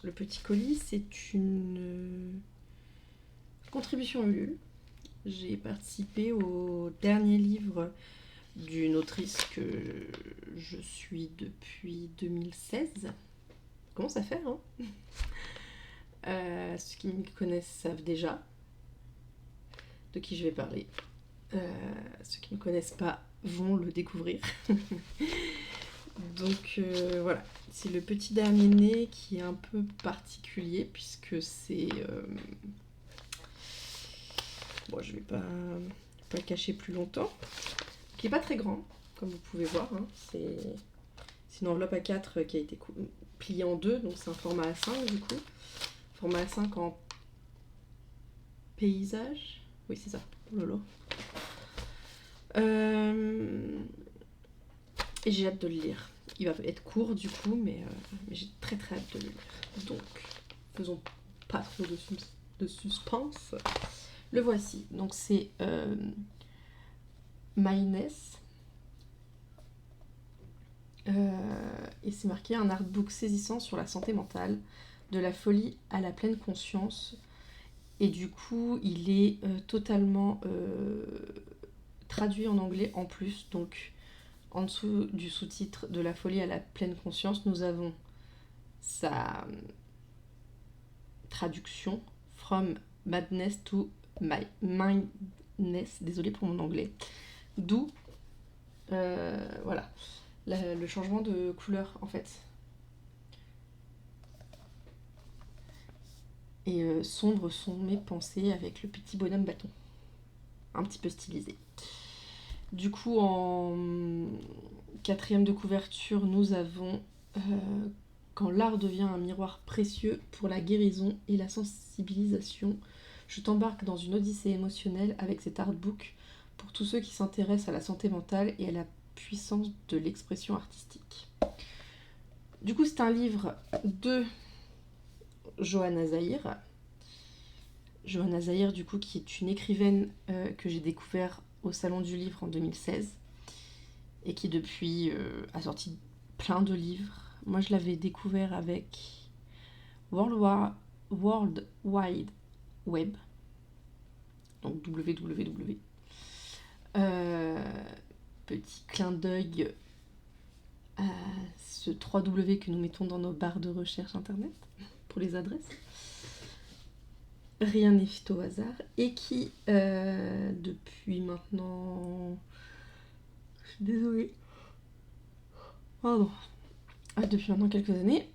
Le petit colis, c'est une contribution Ulule. J'ai participé au dernier livre d'une autrice que je suis depuis 2016. Commence à faire, hein. Ceux qui me connaissent savent déjà de qui je vais parler. Ceux qui ne me connaissent pas vont le découvrir. Donc voilà, c'est le petit dernier né qui est un peu particulier puisque c'est... Bon, je vais pas le cacher plus longtemps. Qui est pas très grand, comme vous pouvez voir. Hein. C'est une enveloppe A4 qui a été pliée en deux, donc c'est un format A5 du coup. Format A5 en paysage. Oui, c'est ça, lolo. Et j'ai hâte de le lire. Il va être court du coup, mais j'ai très très hâte de le lire. Donc, faisons pas trop de suspense. Le voici. Donc c'est Mindness. Et c'est marqué un artbook saisissant sur la santé mentale, de la folie à la pleine conscience. Et du coup, il est totalement traduit en anglais en plus. Donc, en dessous du sous-titre de la folie à la pleine conscience, nous avons sa traduction From Madness to Mindness. Désolée pour mon anglais. D'où, voilà, le changement de couleur en fait. Et sombre sont mes pensées avec le petit bonhomme bâton. Un petit peu stylisé. Du coup, en quatrième de couverture, nous avons quand l'art devient un miroir précieux pour la guérison et la sensibilisation, je t'embarque dans une odyssée émotionnelle avec cet artbook pour tous ceux qui s'intéressent à la santé mentale et à la puissance de l'expression artistique. Du coup, c'est un livre de Johanna Zahir. Johanna Zahir, du coup, qui est une écrivaine que j'ai découvert au Salon du Livre en 2016 et qui depuis a sorti plein de livres. Moi, je l'avais découvert avec World Wide Web, donc www. Petit clin d'œil à ce 3W que nous mettons dans nos barres de recherche internet pour les adresses. Rien n'est fait au hasard. Et qui, depuis maintenant... Je suis désolée. Pardon. Depuis maintenant quelques années,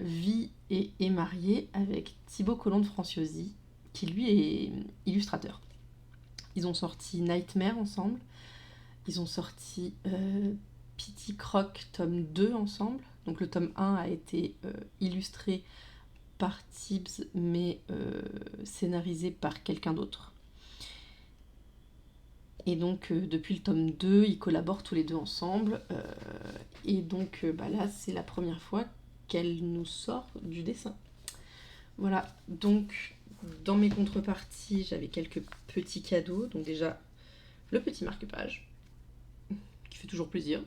vit et est mariée avec Thibaut Colomb de Franciosi, qui lui est illustrateur. Ils ont sorti Nightmare ensemble. Ils ont sorti Pity Croc tome 2 ensemble. Donc le tome 1 a été illustré par Tibbs, mais scénarisé par quelqu'un d'autre. Et donc, depuis le tome 2, ils collaborent tous les deux ensemble. Et donc, là, c'est la première fois qu'elle nous sort du dessin. Voilà, donc, dans mes contreparties, j'avais quelques petits cadeaux. Donc déjà, le petit marque-page, qui fait toujours plaisir.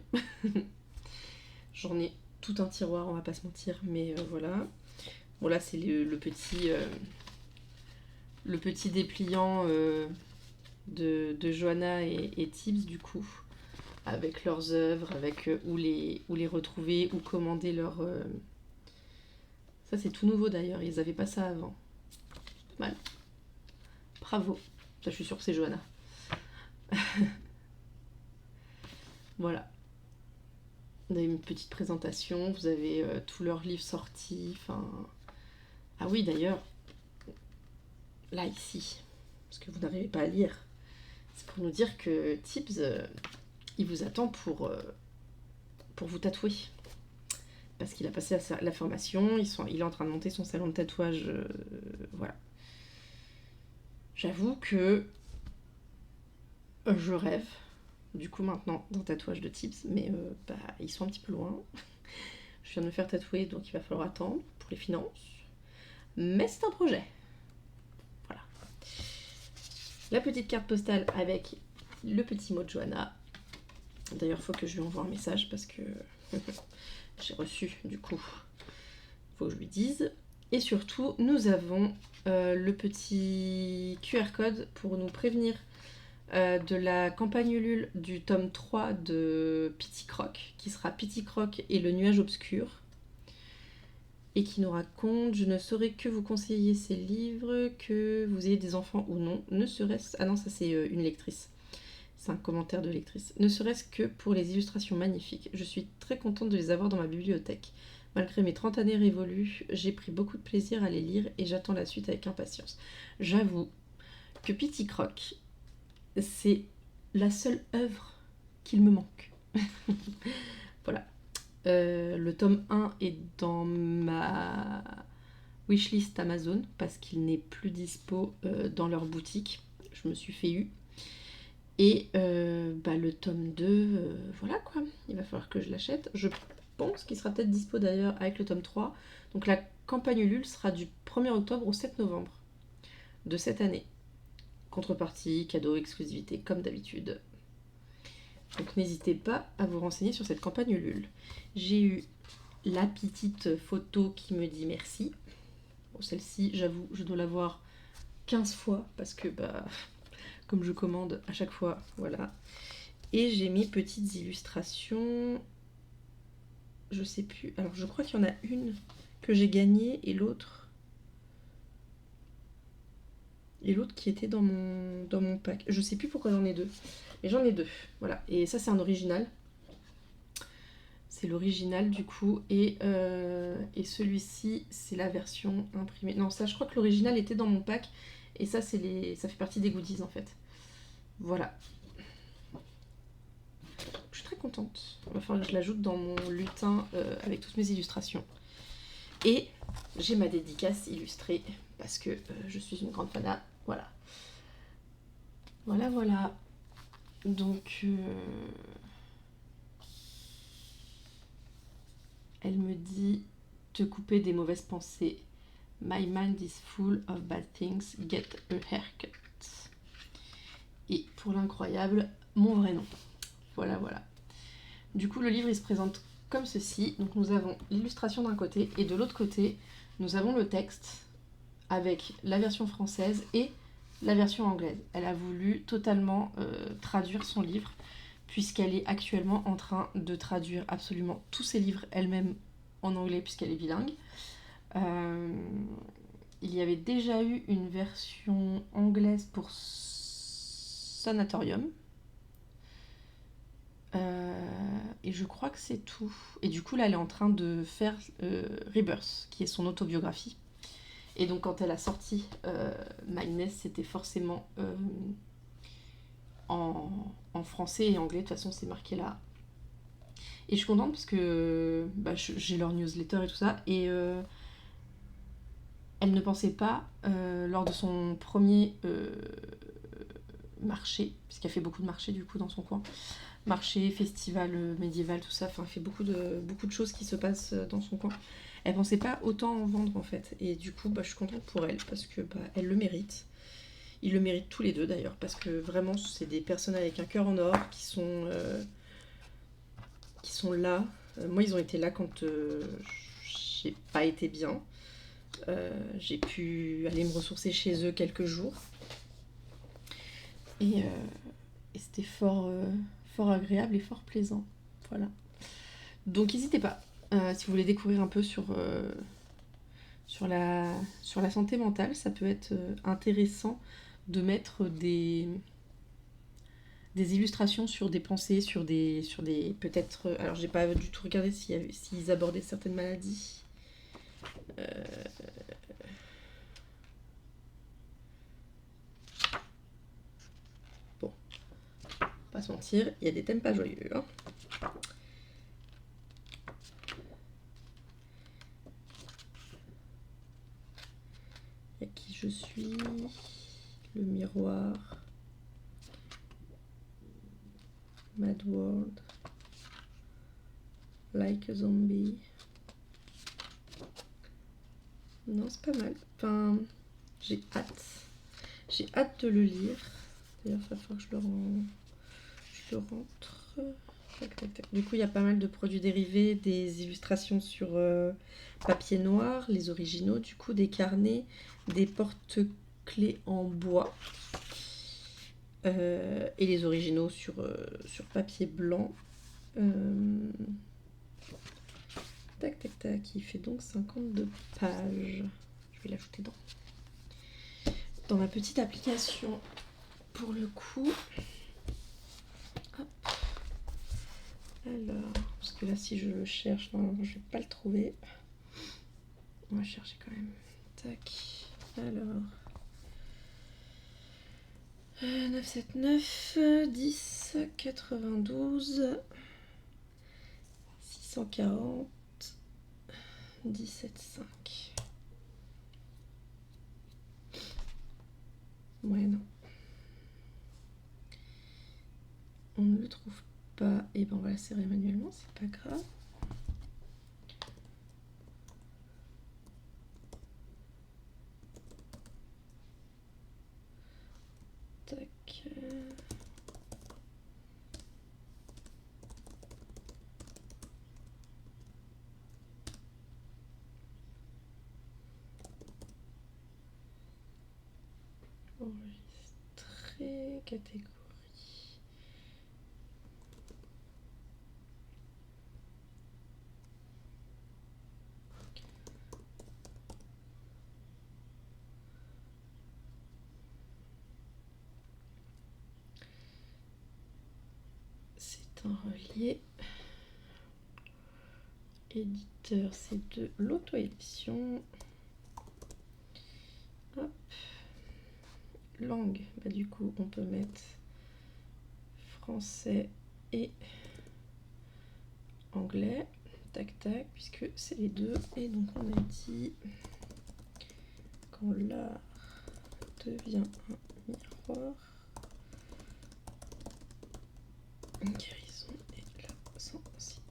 J'en ai tout un tiroir, on va pas se mentir, mais voilà. Bon, là, c'est le petit dépliant... de Johanna et Tibbs du coup, avec leurs œuvres, avec où les retrouver, où commander leurs... Ça c'est tout nouveau d'ailleurs, ils avaient pas ça avant. Pas mal. Bravo. Ça je suis sûre que c'est Johanna. Voilà. Vous avez une petite présentation, vous avez tous leurs livres sortis, enfin... Ah oui d'ailleurs, là ici... parce que vous n'arrivez pas à lire. C'est pour nous dire que Tibbs, il vous attend pour vous tatouer. Parce qu'il a passé la formation, il est en train de monter son salon de tatouage. Voilà. J'avoue que je rêve, du coup maintenant, d'un tatouage de Tibbs, mais ils sont un petit peu loin. Je viens de me faire tatouer, donc il va falloir attendre pour les finances. Mais c'est un projet. Voilà. La petite carte postale avec le petit mot de Johanna. D'ailleurs, il faut que je lui envoie un message parce que j'ai reçu, du coup. Il faut que je lui dise. Et surtout, nous avons le petit QR code pour nous prévenir de la campagne Ulule du tome 3 de Pitty Croc, qui sera Pitty Croc et le nuage obscur. Et qui nous raconte: je ne saurais que vous conseiller ces livres, que vous ayez des enfants ou non, ne serait-ce... Ah non, ça c'est une lectrice. C'est un commentaire de lectrice. Ne serait-ce que pour les illustrations magnifiques. Je suis très contente de les avoir dans ma bibliothèque. Malgré mes 30 années révolues, j'ai pris beaucoup de plaisir à les lire et j'attends la suite avec impatience. J'avoue que Pitty Croc, c'est la seule œuvre qu'il me manque. Voilà. Le tome 1 est dans ma wishlist Amazon parce qu'il n'est plus dispo dans leur boutique. Je me suis fait eu. Et le tome 2, voilà quoi, il va falloir que je l'achète. Je pense qu'il sera peut-être dispo d'ailleurs avec le tome 3. Donc la campagne Ulule sera du 1er octobre au 7 novembre de cette année. Contrepartie, cadeau, exclusivité, comme d'habitude. Donc n'hésitez pas à vous renseigner sur cette campagne Ulule. J'ai eu la petite photo qui me dit merci. Bon, celle-ci, j'avoue, je dois la voir 15 fois parce que comme je commande à chaque fois, voilà. Et j'ai mis petites illustrations. Je sais plus. Alors je crois qu'il y en a une que j'ai gagnée et l'autre qui était dans mon pack. Je sais plus pourquoi j'en ai deux. Mais j'en ai deux. Voilà. Et ça c'est un original. C'est l'original du coup. Et celui-ci, c'est la version imprimée. Non, ça je crois que l'original était dans mon pack. Et ça, ça fait partie des goodies en fait. Voilà. Je suis très contente. Il va falloir que je l'ajoute dans mon lutin avec toutes mes illustrations. Et j'ai ma dédicace illustrée parce que je suis une grande fanat. Voilà. Voilà. Donc, elle me dit: te couper des mauvaises pensées. My mind is full of bad things. Get a haircut. Et pour l'incroyable, mon vrai nom. Voilà. Du coup, le livre, il se présente comme ceci. Donc, nous avons l'illustration d'un côté et de l'autre côté, nous avons le texte avec la version française et la version anglaise. Elle a voulu totalement traduire son livre puisqu'elle est actuellement en train de traduire absolument tous ses livres elle-même en anglais puisqu'elle est bilingue. Il y avait déjà eu une version anglaise pour Sanatorium. Et je crois que c'est tout. Et du coup, là, elle est en train de faire Rebirth, qui est son autobiographie. Et donc, quand elle a sorti Madness, c'était forcément en français et anglais. De toute façon, c'est marqué là. Et je suis contente parce que j'ai leur newsletter et tout ça. Et elle ne pensait pas, lors de son premier marché, puisqu'elle fait beaucoup de marchés du coup dans son coin, marché, festival médiéval, tout ça, enfin elle fait beaucoup de choses qui se passent dans son coin. Elle pensait pas autant en vendre en fait, et du coup je suis contente pour elle parce que elle le mérite. Ils le méritent tous les deux d'ailleurs, parce que vraiment c'est des personnes avec un cœur en or qui sont là. Moi ils ont été là quand j'ai pas été bien. J'ai pu aller me ressourcer chez eux quelques jours. Et c'était fort agréable et fort plaisant. Voilà. Donc n'hésitez pas, si vous voulez découvrir un peu sur la santé mentale, ça peut être intéressant de mettre des illustrations sur des pensées, sur des peut-être... alors j'ai pas du tout regardé s'ils abordaient certaines maladies. pas se mentir, il y a des thèmes pas joyeux. Hein. Il y a qui je suis, le miroir, Mad World, Like a Zombie. Non, c'est pas mal. Enfin, j'ai hâte. J'ai hâte de le lire. D'ailleurs, il va falloir que je le rentre. Tac, tac, tac. Du coup, il y a pas mal de produits dérivés, des illustrations sur papier noir, les originaux, du coup, des carnets, des porte-clés en bois. Et les originaux sur papier blanc. Tac, tac, tac. Il fait donc 52 pages. Je vais l'ajouter dans ma petite application pour le coup. Hop. Alors, parce que là, si je le cherche, normalement, je vais pas le trouver. On va chercher quand même. Tac. Alors. 979, 10, 92, 640, 17, 5. Ouais, non. On ne le trouve pas. Et ben on va la serrer manuellement, c'est pas grave. Tac. Enregistrer, catégorie. C'est un relié. Éditeur, c'est de l'auto-édition. Hop. Langue, bah du coup on peut mettre français et anglais. Tac tac, puisque c'est les deux. Et donc on a dit quand l'art devient un miroir, une guérison et la sensibilisation.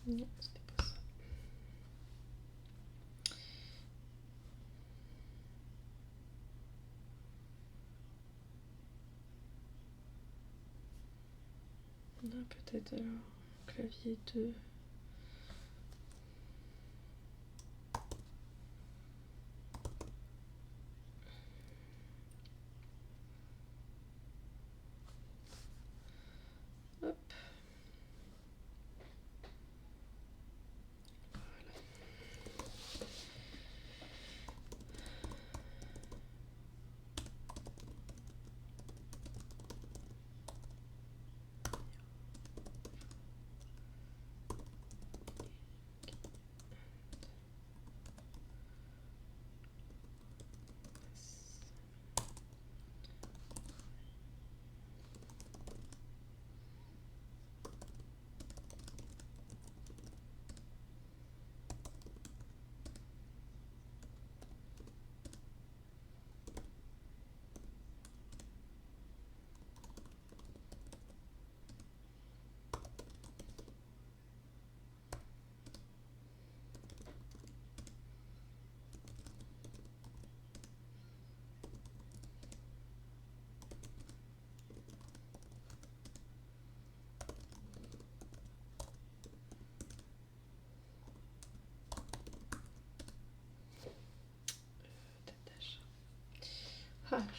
Non, c'était pas ça. On a peut-être alors clavier 2. Hop.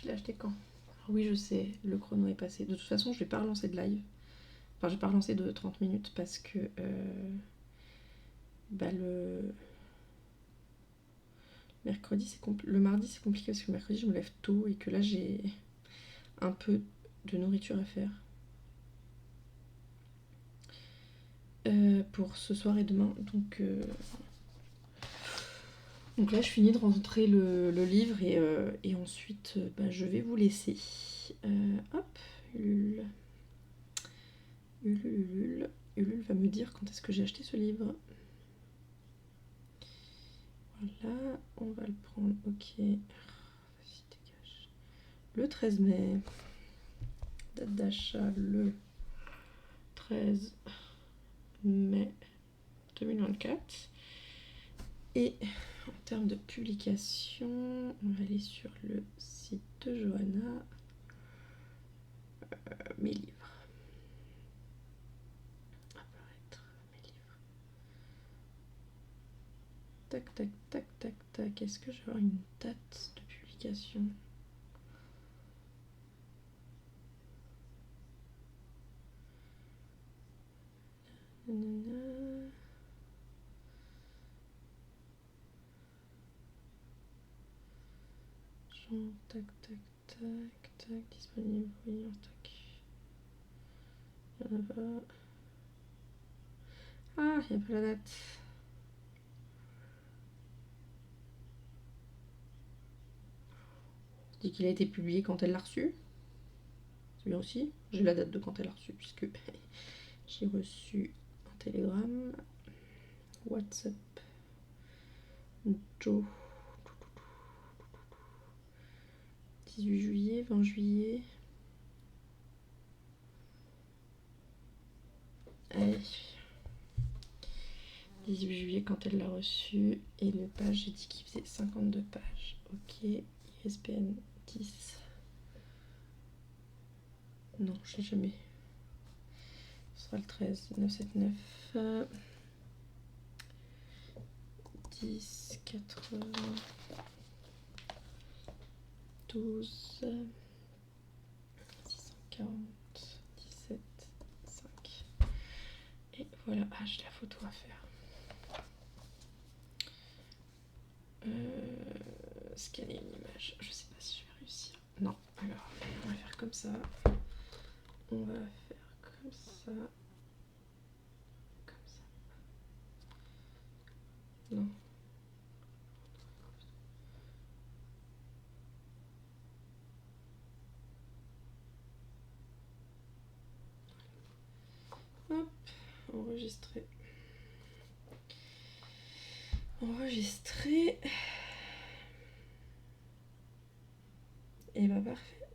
je l'ai acheté quand? Alors oui, je sais, le chrono est passé. De toute façon, je vais pas relancer de live. Enfin, je vais pas relancer de 30 minutes parce que le mercredi, le mardi, c'est compliqué parce que le mercredi, je me lève tôt et que là, j'ai un peu de nourriture à faire. Pour ce soir et demain. Donc là, je finis de rentrer le livre et ensuite, je vais vous laisser. Hop, Ulule. Ulule va me dire quand est-ce que j'ai acheté ce livre. Voilà, on va le prendre. Ok. Vas-y, dégage. Le 13 mai. Date d'achat le 13 mai 2024. Et en termes de publication, on va aller sur le site de Johanna. Mes livres. Apparaître mes livres. Tac, tac, tac, tac, tac. Est-ce que je vais avoir une date de publication? Nanana. Genre, tac, tac, tac, tac. Disponible, oui, en stock. Il y en a pas. Ah, il n'y a pas la date. On dit qu'il a été publié quand elle l'a reçu. C'est bien aussi. J'ai la date de quand elle l'a reçu, puisque j'ai reçu un télégramme. WhatsApp. Joe. 18 juillet, 20 juillet. Allez. 18 juillet quand elle l'a reçu. Et le page, j'ai dit qu'il faisait 52 pages. Ok. ISBN 10. Non, je l'ai jamais. Ce sera le 13. 979. 10, 80. 12. 640. 17. 5. Et voilà. Ah, j'ai la photo à faire. Scanner une image. Je sais pas si je vais réussir. Non. Alors, on va faire comme ça. On va faire comme ça. Comme ça. Non. Hop. Enregistrer. Enregistrer. Et bah parfait.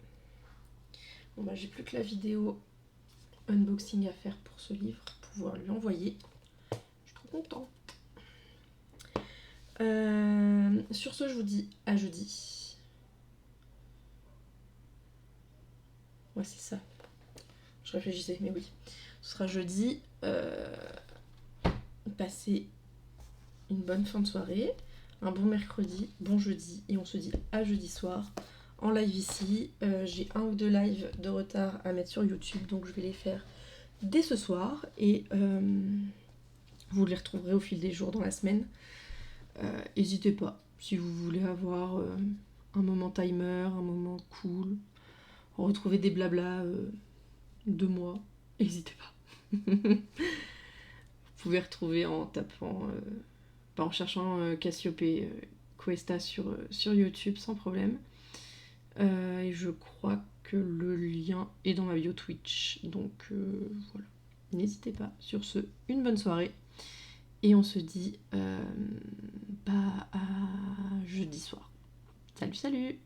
Bon bah j'ai plus que la vidéo unboxing à faire pour ce livre, pour pouvoir lui envoyer. Je suis trop contente. Sur ce, je vous dis à jeudi. Ouais, c'est ça. Je réfléchissais, mais oui. Ce sera jeudi. Passez une bonne fin de soirée, un bon mercredi, bon jeudi, et on se dit à jeudi soir en live ici. J'ai 1 ou 2 lives de retard à mettre sur YouTube, donc je vais les faire dès ce soir et vous les retrouverez au fil des jours dans la semaine. N'hésitez pas, si vous voulez avoir un moment timer, un moment cool, retrouver des blabla de moi, n'hésitez pas. Vous pouvez retrouver en tapant, en cherchant Cassiope Cuesta sur YouTube sans problème. Et je crois que le lien est dans ma bio Twitch. Donc voilà, n'hésitez pas. Sur ce, une bonne soirée. Et on se dit à jeudi soir. Salut, salut!